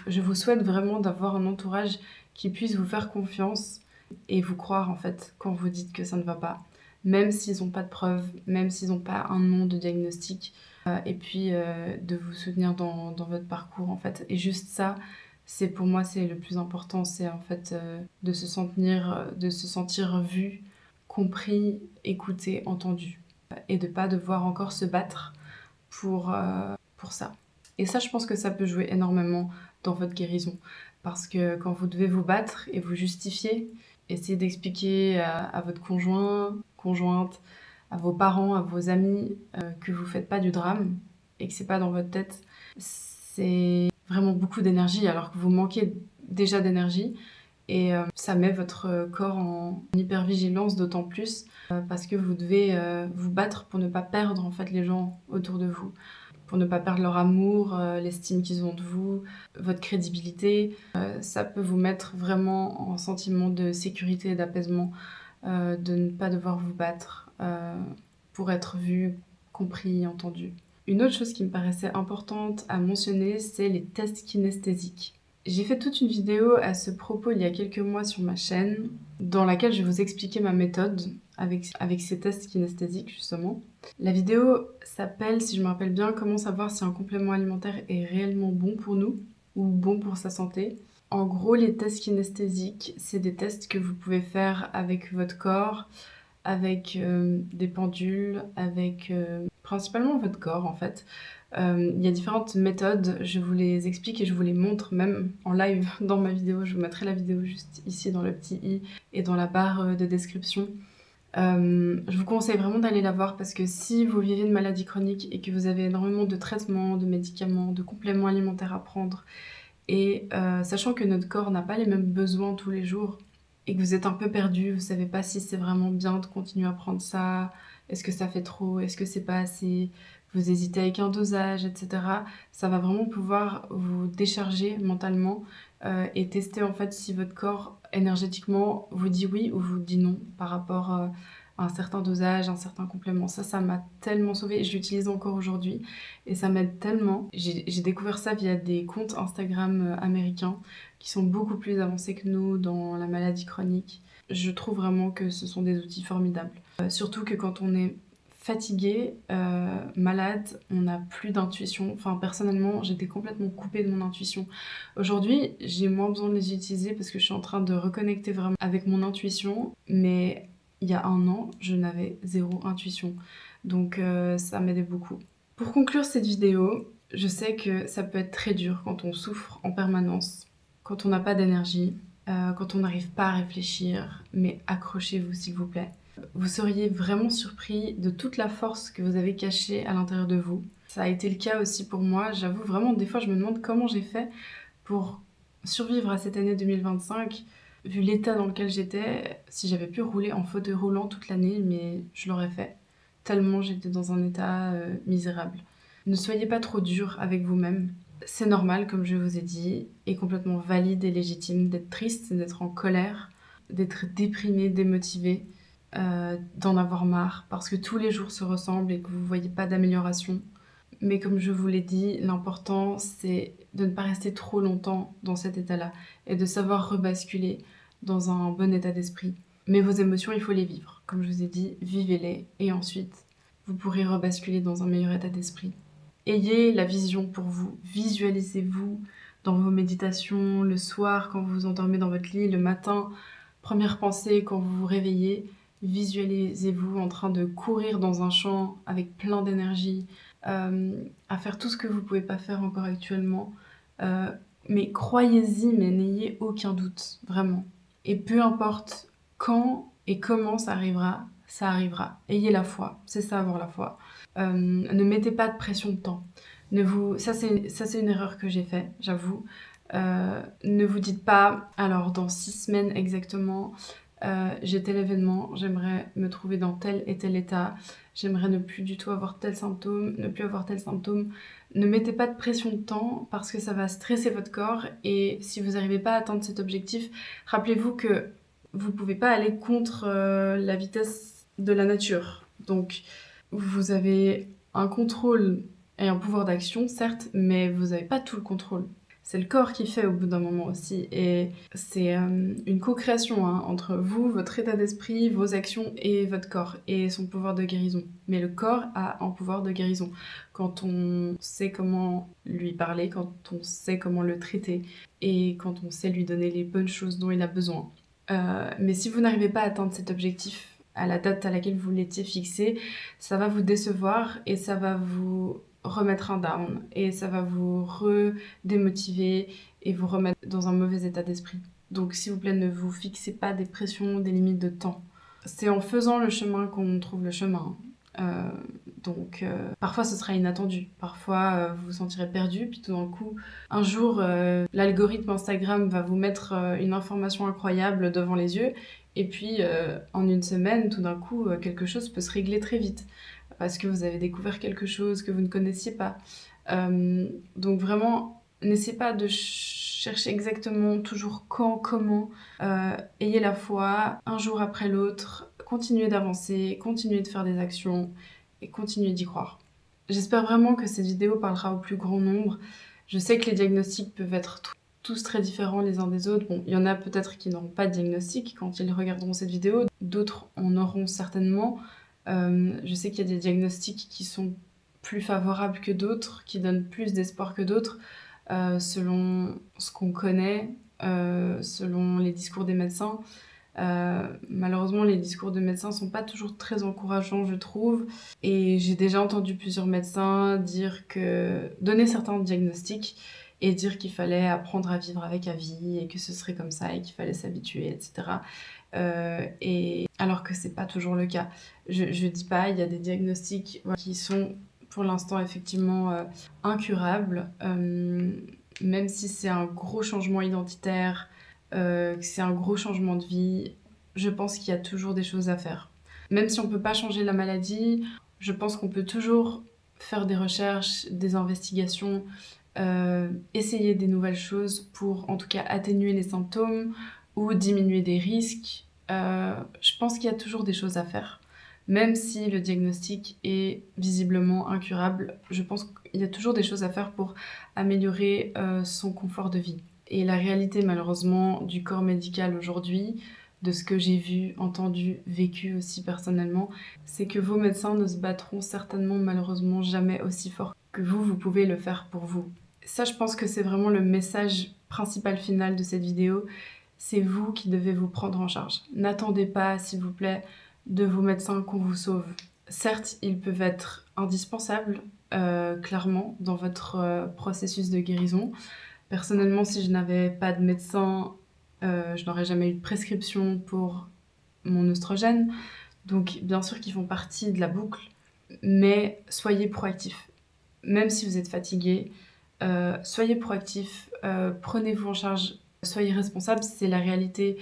je vous souhaite vraiment d'avoir un entourage qui puisse vous faire confiance et vous croire en fait quand vous dites que ça ne va pas, même s'ils n'ont pas de preuves, même s'ils n'ont pas un nom de diagnostic, et puis de vous soutenir dans votre parcours en fait. Et juste ça, c'est pour moi c'est le plus important, c'est en fait de se sentir vu, compris, écouté, entendu, et de pas devoir encore se battre pour ça. Et ça, je pense que ça peut jouer énormément dans votre guérison, parce que quand vous devez vous battre et vous justifier, essayer d'expliquer à votre conjointe, à vos parents, à vos amis, que vous faites pas du drame et que c'est pas dans votre tête, c'est vraiment beaucoup d'énergie, alors que vous manquez déjà d'énergie. Et ça met votre corps en hypervigilance d'autant plus parce que vous devez vous battre pour ne pas perdre en fait les gens autour de vous, pour ne pas perdre leur amour, l'estime qu'ils ont de vous, votre crédibilité. Ça peut vous mettre vraiment en sentiment de sécurité et d'apaisement, de ne pas devoir vous battre pour être vu, compris, entendu. Une autre chose qui me paraissait importante à mentionner, c'est les tests kinesthésiques. J'ai fait toute une vidéo à ce propos il y a quelques mois sur ma chaîne, dans laquelle je vais vous expliquer ma méthode avec ces tests kinesthésiques justement. La vidéo s'appelle, si je me rappelle bien, comment savoir si un complément alimentaire est réellement bon pour nous ou bon pour sa santé. En gros, les tests kinesthésiques, c'est des tests que vous pouvez faire avec votre corps, avec des pendules, avec principalement votre corps en fait. Il y a différentes méthodes, je vous les explique et je vous les montre même en live dans ma vidéo. Je vous mettrai la vidéo juste ici dans le petit i et dans la barre de description. Je vous conseille vraiment d'aller la voir parce que si vous vivez une maladie chronique et que vous avez énormément de traitements, de médicaments, de compléments alimentaires à prendre, et sachant que notre corps n'a pas les mêmes besoins tous les jours, et que vous êtes un peu perdu, vous savez pas si c'est vraiment bien de continuer à prendre ça, est-ce que ça fait trop, est-ce que c'est pas assez, vous hésitez avec un dosage, etc. Ça va vraiment pouvoir vous décharger mentalement et tester en fait si votre corps énergétiquement vous dit oui ou vous dit non par rapport à un certain dosage, un certain complément. Ça m'a tellement sauvée et je l'utilise encore aujourd'hui et ça m'aide tellement. J'ai découvert ça via des comptes Instagram américains qui sont beaucoup plus avancés que nous dans la maladie chronique. Je trouve vraiment que ce sont des outils formidables. Surtout que quand on est fatigué, malade, on n'a plus d'intuition. Enfin, personnellement, j'étais complètement coupée de mon intuition. Aujourd'hui, j'ai moins besoin de les utiliser parce que je suis en train de reconnecter vraiment avec mon intuition. Mais il y a un an, je n'avais zéro intuition. Donc ça m'aidait beaucoup. Pour conclure cette vidéo, je sais que ça peut être très dur quand on souffre en permanence, quand on n'a pas d'énergie, quand on n'arrive pas à réfléchir, mais accrochez-vous s'il vous plaît. Vous seriez vraiment surpris de toute la force que vous avez cachée à l'intérieur de vous. Ça a été le cas aussi pour moi. J'avoue vraiment, des fois, je me demande comment j'ai fait pour survivre à cette année 2025, vu l'état dans lequel j'étais. Si j'avais pu rouler en fauteuil roulant toute l'année, mais je l'aurais fait. Tellement j'étais dans un état misérable. Ne soyez pas trop dur avec vous-même. C'est normal, comme je vous ai dit, et complètement valide et légitime d'être triste, d'être en colère, d'être déprimé, démotivé, d'en avoir marre, parce que tous les jours se ressemblent et que vous ne voyez pas d'amélioration. Mais comme je vous l'ai dit, l'important c'est de ne pas rester trop longtemps dans cet état-là et de savoir rebasculer dans un bon état d'esprit. Mais vos émotions, il faut les vivre. Comme je vous ai dit, vivez-les et ensuite, vous pourrez rebasculer dans un meilleur état d'esprit. Ayez la vision pour vous, visualisez-vous dans vos méditations, le soir quand vous vous endormez dans votre lit, le matin, première pensée quand vous vous réveillez, visualisez-vous en train de courir dans un champ avec plein d'énergie, à faire tout ce que vous ne pouvez pas faire encore actuellement. Mais croyez-y, mais n'ayez aucun doute, vraiment. Et peu importe quand et comment ça arrivera, ça arrivera. Ayez la foi, c'est ça avoir la foi. Ne mettez pas de pression de temps. Ça c'est une erreur que j'ai faite, j'avoue. Ne vous dites pas, alors dans 6 semaines exactement, j'ai tel événement, j'aimerais me trouver dans tel et tel état, j'aimerais ne plus du tout avoir tel symptôme, ne plus avoir tel symptôme. Ne mettez pas de pression de temps parce que ça va stresser votre corps et si vous n'arrivez pas à atteindre cet objectif, rappelez-vous que vous ne pouvez pas aller contre la vitesse de la nature. Donc vous avez un contrôle et un pouvoir d'action, certes, mais vous n'avez pas tout le contrôle. C'est le corps qui fait au bout d'un moment aussi. Et c'est une co-création entre vous, votre état d'esprit, vos actions et votre corps et son pouvoir de guérison. Mais le corps a un pouvoir de guérison. Quand on sait comment lui parler, quand on sait comment le traiter et quand on sait lui donner les bonnes choses dont il a besoin. Mais si vous n'arrivez pas à atteindre cet objectif à la date à laquelle vous l'étiez fixé, ça va vous décevoir et ça va vous remettre un down et ça va vous redémotiver et vous remettre dans un mauvais état d'esprit. Donc s'il vous plaît, ne vous fixez pas des pressions, des limites de temps. C'est en faisant le chemin qu'on trouve le chemin. Parfois ce sera inattendu, parfois vous vous sentirez perdu, puis tout d'un coup, un jour, l'algorithme Instagram va vous mettre une information incroyable devant les yeux, et puis en une semaine, tout d'un coup, quelque chose peut se régler très vite, parce que vous avez découvert quelque chose que vous ne connaissiez pas. Donc vraiment, n'essayez pas de chercher exactement toujours quand, comment. Ayez la foi, un jour après l'autre, continuez d'avancer, continuez de faire des actions et continuez d'y croire. J'espère vraiment que cette vidéo parlera au plus grand nombre. Je sais que les diagnostics peuvent être tous très différents les uns des autres. Bon, il y en a peut-être qui n'auront pas de diagnostic quand ils regarderont cette vidéo, d'autres en auront certainement. Je sais qu'il y a des diagnostics qui sont plus favorables que d'autres, qui donnent plus d'espoir que d'autres, selon ce qu'on connaît, selon les discours des médecins. Malheureusement, les discours de médecins sont pas toujours très encourageants, je trouve. Et j'ai déjà entendu plusieurs médecins donner certains diagnostics et dire qu'il fallait apprendre à vivre avec à vie et que ce serait comme ça et qu'il fallait s'habituer, etc. Et alors que c'est pas toujours le cas. Je dis pas, il y a des diagnostics qui sont pour l'instant effectivement incurables, même si c'est un gros changement identitaire, que c'est un gros changement de vie, je pense qu'il y a toujours des choses à faire. Même si on peut pas changer la maladie, je pense qu'on peut toujours faire des recherches, des investigations, essayer des nouvelles choses pour en tout cas atténuer les symptômes ou diminuer des risques. Je pense qu'il y a toujours des choses à faire. Même si le diagnostic est visiblement incurable, je pense qu'il y a toujours des choses à faire pour améliorer son confort de vie. Et la réalité malheureusement du corps médical aujourd'hui, de ce que j'ai vu, entendu, vécu aussi personnellement, c'est que vos médecins ne se battront certainement malheureusement jamais aussi fort que vous pouvez le faire pour vous. Ça, je pense que c'est vraiment le message principal final de cette vidéo. C'est vous qui devez vous prendre en charge. N'attendez pas, s'il vous plaît, de vos médecins qu'on vous sauve. Certes, ils peuvent être indispensables, clairement, dans votre processus de guérison. Personnellement, si je n'avais pas de médecin, je n'aurais jamais eu de prescription pour mon oestrogène. Donc, bien sûr qu'ils font partie de la boucle, mais soyez proactifs. Même si vous êtes fatigué, soyez proactifs, prenez-vous en charge, soyez responsables, c'est la réalité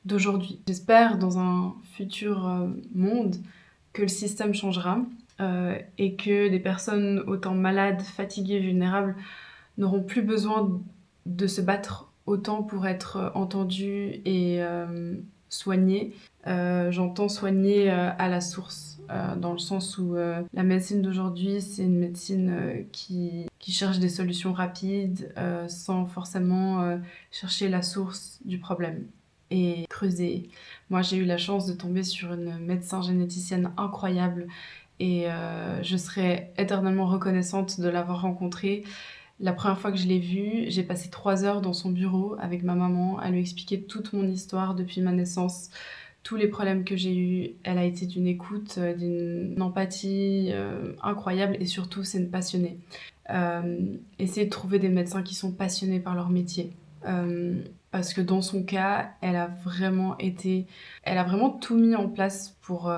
d'aujourd'hui. J'espère dans un futur monde que le système changera et que des personnes autant malades, fatiguées, vulnérables n'auront plus besoin de se battre autant pour être entendues et soignées. J'entends soigner à la source, dans le sens où la médecine d'aujourd'hui, c'est une médecine qui cherche des solutions rapides, sans forcément chercher la source du problème et creuser. Moi, j'ai eu la chance de tomber sur une médecin généticienne incroyable et je serai éternellement reconnaissante de l'avoir rencontrée. La première fois que je l'ai vue, j'ai passé 3 heures dans son bureau avec ma maman à lui expliquer toute mon histoire depuis ma naissance, tous les problèmes que j'ai eus. Elle a été d'une écoute, d'une empathie incroyable et surtout, c'est une passionnée. Essayez de trouver des médecins qui sont passionnés par leur métier. Parce que dans son cas, elle a vraiment tout mis en place pour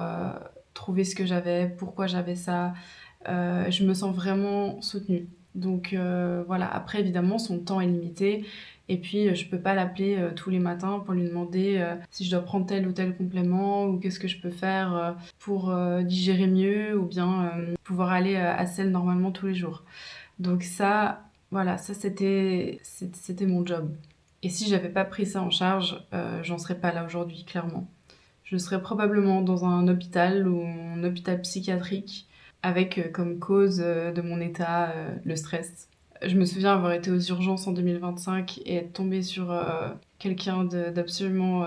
trouver ce que j'avais, pourquoi j'avais ça. Je me sens vraiment soutenue. Donc voilà, après évidemment son temps est limité et puis je peux pas l'appeler tous les matins pour lui demander si je dois prendre tel ou tel complément ou qu'est-ce que je peux faire pour digérer mieux ou bien pouvoir aller à selle normalement tous les jours. Donc ça, voilà, ça c'était mon job. Et si j'avais pas pris ça en charge, j'en serais pas là aujourd'hui, clairement. Je serais probablement dans un hôpital ou un hôpital psychiatrique avec comme cause de mon état le stress. Je me souviens avoir été aux urgences en 2025 et être tombée sur quelqu'un d'absolument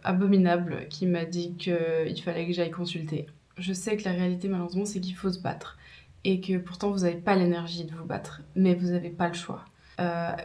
abominable qui m'a dit qu'il fallait que j'aille consulter. Je sais que la réalité malheureusement c'est qu'il faut se battre et que pourtant vous n'avez pas l'énergie de vous battre, mais vous n'avez pas le choix.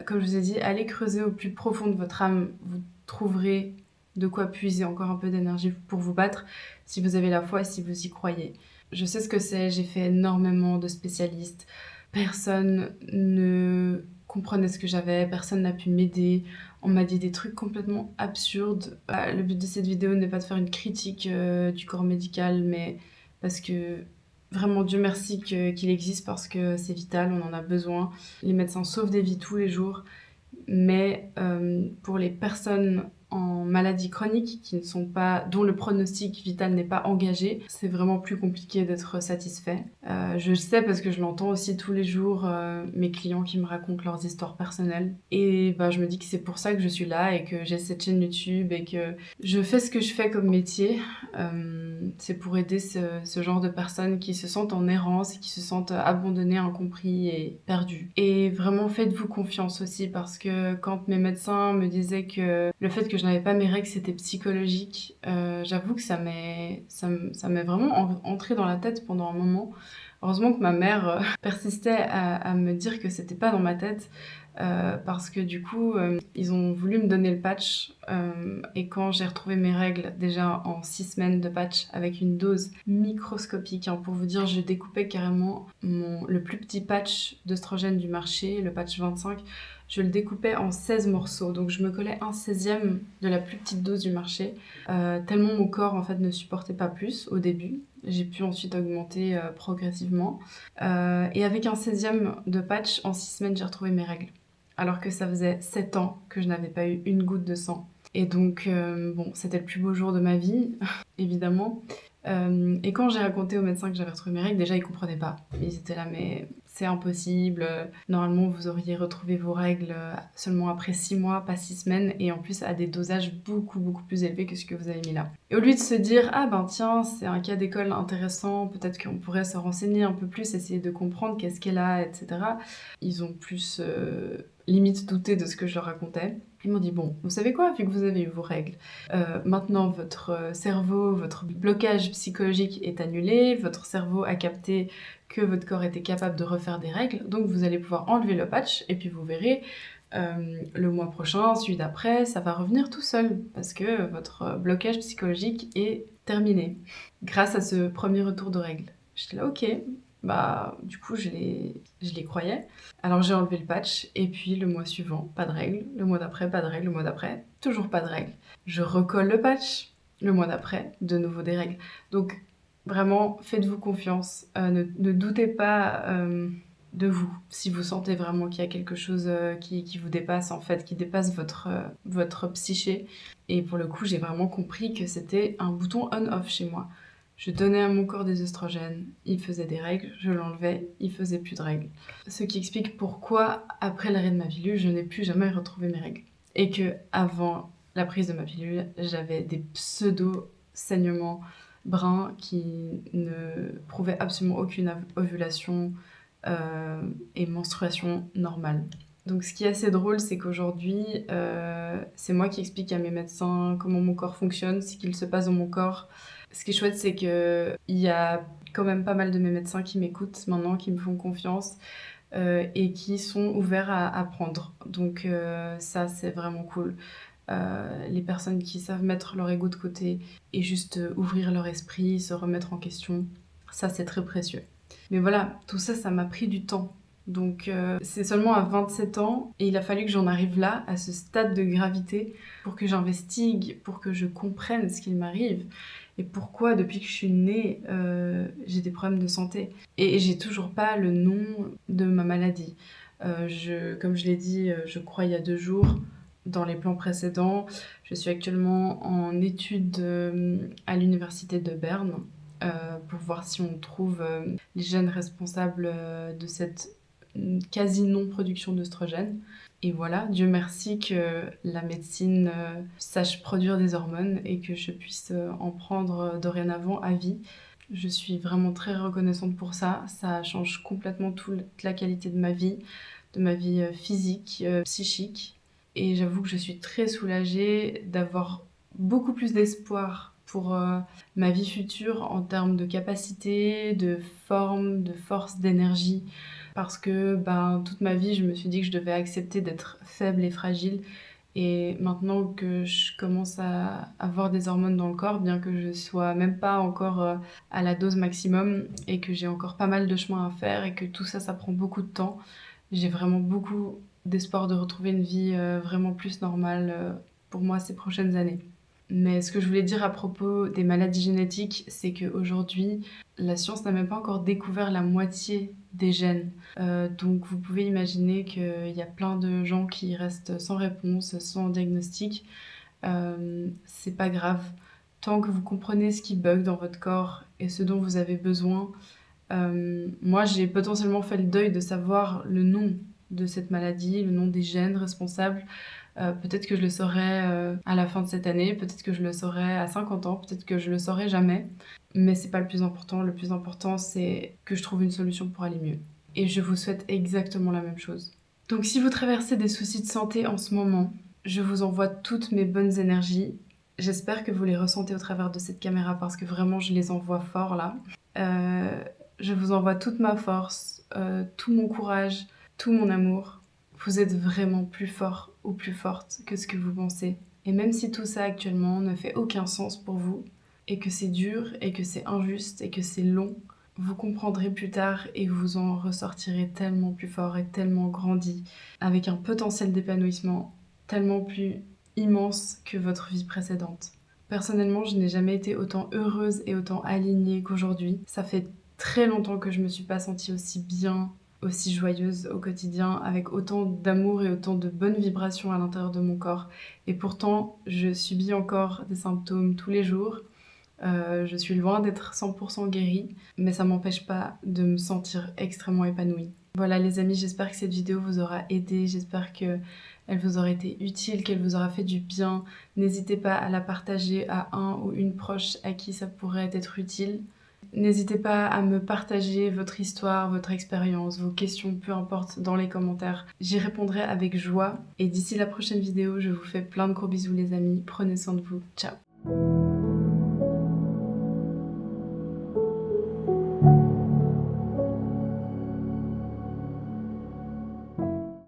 Comme je vous ai dit, allez creuser au plus profond de votre âme, vous trouverez de quoi puiser encore un peu d'énergie pour vous battre si vous avez la foi et si vous y croyez. Je sais ce que c'est, j'ai fait énormément de spécialistes. Personne ne comprenait ce que j'avais, personne n'a pu m'aider. On m'a dit des trucs complètement absurdes. Le but de cette vidéo n'est pas de faire une critique du corps médical, mais parce que Vraiment, Dieu merci qu'il existe parce que c'est vital, on en a besoin. Les médecins sauvent des vies tous les jours, mais pour les personnes en maladie chronique qui ne sont pas, dont le pronostic vital n'est pas engagé, c'est vraiment plus compliqué d'être satisfait. Je le sais parce que je l'entends aussi tous les jours, mes clients qui me racontent leurs histoires personnelles. Et bah, je me dis que c'est pour ça que je suis là et que j'ai cette chaîne YouTube et que je fais ce que je fais comme métier. C'est pour aider ce genre de personnes qui se sentent en errance et qui se sentent abandonnées, incomprises et perdues. Et vraiment, faites-vous confiance aussi parce que quand mes médecins me disaient que le fait que je n'avais pas mes règles, c'était psychologique, j'avoue que ça m'est vraiment entré dans la tête pendant un moment. Heureusement que ma mère persistait à me dire que c'était pas dans ma tête. Parce que du coup, ils ont voulu me donner le patch et quand j'ai retrouvé mes règles, déjà en 6 semaines de patch avec une dose microscopique, hein, pour vous dire, je découpais carrément le plus petit patch d'œstrogène du marché, le patch 25, je le découpais en 16 morceaux, donc je me collais un 16e de la plus petite dose du marché, tellement mon corps en fait ne supportait pas plus au début. J'ai pu ensuite augmenter progressivement. Et avec un 16e de patch, en 6 semaines, j'ai retrouvé mes règles. Alors que ça faisait 7 ans que je n'avais pas eu une goutte de sang. Et donc, bon, c'était le plus beau jour de ma vie, évidemment. Et quand j'ai raconté aux médecins que j'avais retrouvé mes règles, déjà, ils comprenaient pas. Ils étaient là, mais c'est impossible. Normalement, vous auriez retrouvé vos règles seulement après 6 mois, pas 6 semaines, et en plus à des dosages beaucoup, beaucoup plus élevés que ce que vous avez mis là. Et au lieu de se dire, ah ben tiens, c'est un cas d'école intéressant, peut-être qu'on pourrait se renseigner un peu plus, essayer de comprendre qu'est-ce qu'elle a, etc. Ils ont plus limite douté de ce que je leur racontais. Ils m'ont dit, bon, vous savez quoi, vu que vous avez eu vos règles, maintenant votre cerveau, votre blocage psychologique est annulé, votre cerveau a capté que votre corps était capable de refaire des règles, donc vous allez pouvoir enlever le patch, et puis vous verrez, le mois prochain, celui d'après, ça va revenir tout seul, parce que votre blocage psychologique est terminé, grâce à ce premier retour de règles. J'étais là, ok, bah du coup je les croyais. Alors j'ai enlevé le patch, et puis le mois suivant, pas de règles, le mois d'après, pas de règles, le mois d'après, toujours pas de règles. Je recolle le patch, le mois d'après, de nouveau des règles. Donc vraiment, faites-vous confiance, ne doutez pas de vous, si vous sentez vraiment qu'il y a quelque chose qui vous dépasse, en fait, qui dépasse votre psyché. Et pour le coup, j'ai vraiment compris que c'était un bouton on-off chez moi. Je donnais à mon corps des oestrogènes, il faisait des règles, je l'enlevais, il faisait plus de règles. Ce qui explique pourquoi, après l'arrêt de ma pilule, je n'ai plus jamais retrouvé mes règles. Et que avant la prise de ma pilule, j'avais des pseudo-saignements bruns qui ne prouvaient absolument aucune ovulation et menstruation normale. Donc ce qui est assez drôle, c'est qu'aujourd'hui, c'est moi qui explique à mes médecins comment mon corps fonctionne, ce qu'il se passe dans mon corps. Ce qui est chouette, c'est qu'il y a quand même pas mal de mes médecins qui m'écoutent maintenant, qui me font confiance et qui sont ouverts à apprendre. Donc ça, c'est vraiment cool. Les personnes qui savent mettre leur ego de côté et juste ouvrir leur esprit, se remettre en question, ça, c'est très précieux. Mais voilà, tout ça, ça m'a pris du temps. Donc c'est seulement à 27 ans et il a fallu que j'en arrive là, à ce stade de gravité, pour que j'investigue, pour que je comprenne ce qu'il m'arrive et pourquoi depuis que je suis née, j'ai des problèmes de santé. Et j'ai toujours pas le nom de ma maladie. Comme je l'ai dit, je crois il y a 2 jours, dans les plans précédents, je suis actuellement en études à l'université de Berne pour voir si on trouve les gènes responsables de cette quasi non-production d'œstrogènes. Et voilà, Dieu merci que la médecine sache produire des hormones et que je puisse en prendre dorénavant à vie. Je suis vraiment très reconnaissante pour ça. Ça change complètement toute la qualité de ma vie physique, psychique. Et j'avoue que je suis très soulagée d'avoir beaucoup plus d'espoir pour ma vie future en termes de capacité, de forme, de force, d'énergie. Parce que toute ma vie, je me suis dit que je devais accepter d'être faible et fragile. Et maintenant que je commence à avoir des hormones dans le corps, bien que je sois même pas encore à la dose maximum et que j'ai encore pas mal de chemin à faire et que tout ça, ça prend beaucoup de temps, j'ai vraiment beaucoup d'espoir de retrouver une vie vraiment plus normale pour moi ces prochaines années. Mais ce que je voulais dire à propos des maladies génétiques, c'est qu'aujourd'hui, la science n'a même pas encore découvert la moitié des gènes. Donc vous pouvez imaginer qu'il y a plein de gens qui restent sans réponse, sans diagnostic. C'est pas grave. Tant que vous comprenez ce qui bug dans votre corps et ce dont vous avez besoin. Moi, j'ai potentiellement fait le deuil de savoir le nom de cette maladie, le nom des gènes responsables. Peut-être que je le saurai à la fin de cette année, peut-être que je le saurai à 50 ans, peut-être que je le saurai jamais. Mais c'est pas le plus important. Le plus important, c'est que je trouve une solution pour aller mieux. Et je vous souhaite exactement la même chose. Donc si vous traversez des soucis de santé en ce moment, je vous envoie toutes mes bonnes énergies. J'espère que vous les ressentez au travers de cette caméra parce que vraiment je les envoie fort là. Je vous envoie toute ma force, tout mon courage, tout mon amour. Vous êtes vraiment plus fort ou plus forte que ce que vous pensez. Et même si tout ça actuellement ne fait aucun sens pour vous, et que c'est dur, et que c'est injuste, et que c'est long, vous comprendrez plus tard et vous en ressortirez tellement plus fort et tellement grandi, avec un potentiel d'épanouissement tellement plus immense que votre vie précédente. Personnellement, je n'ai jamais été autant heureuse et autant alignée qu'aujourd'hui. Ça fait très longtemps que je me suis pas sentie aussi bien, aussi joyeuse au quotidien, avec autant d'amour et autant de bonnes vibrations à l'intérieur de mon corps. Et pourtant, je subis encore des symptômes tous les jours. Je suis loin d'être 100% guérie, mais ça m'empêche pas de me sentir extrêmement épanouie. Voilà les amis, j'espère que cette vidéo vous aura aidé, j'espère qu'elle vous aura été utile, qu'elle vous aura fait du bien. N'hésitez pas à la partager à un ou une proche à qui ça pourrait être utile. N'hésitez pas à me partager votre histoire, votre expérience, vos questions, peu importe, dans les commentaires. J'y répondrai avec joie. Et d'ici la prochaine vidéo, je vous fais plein de gros bisous les amis. Prenez soin de vous. Ciao.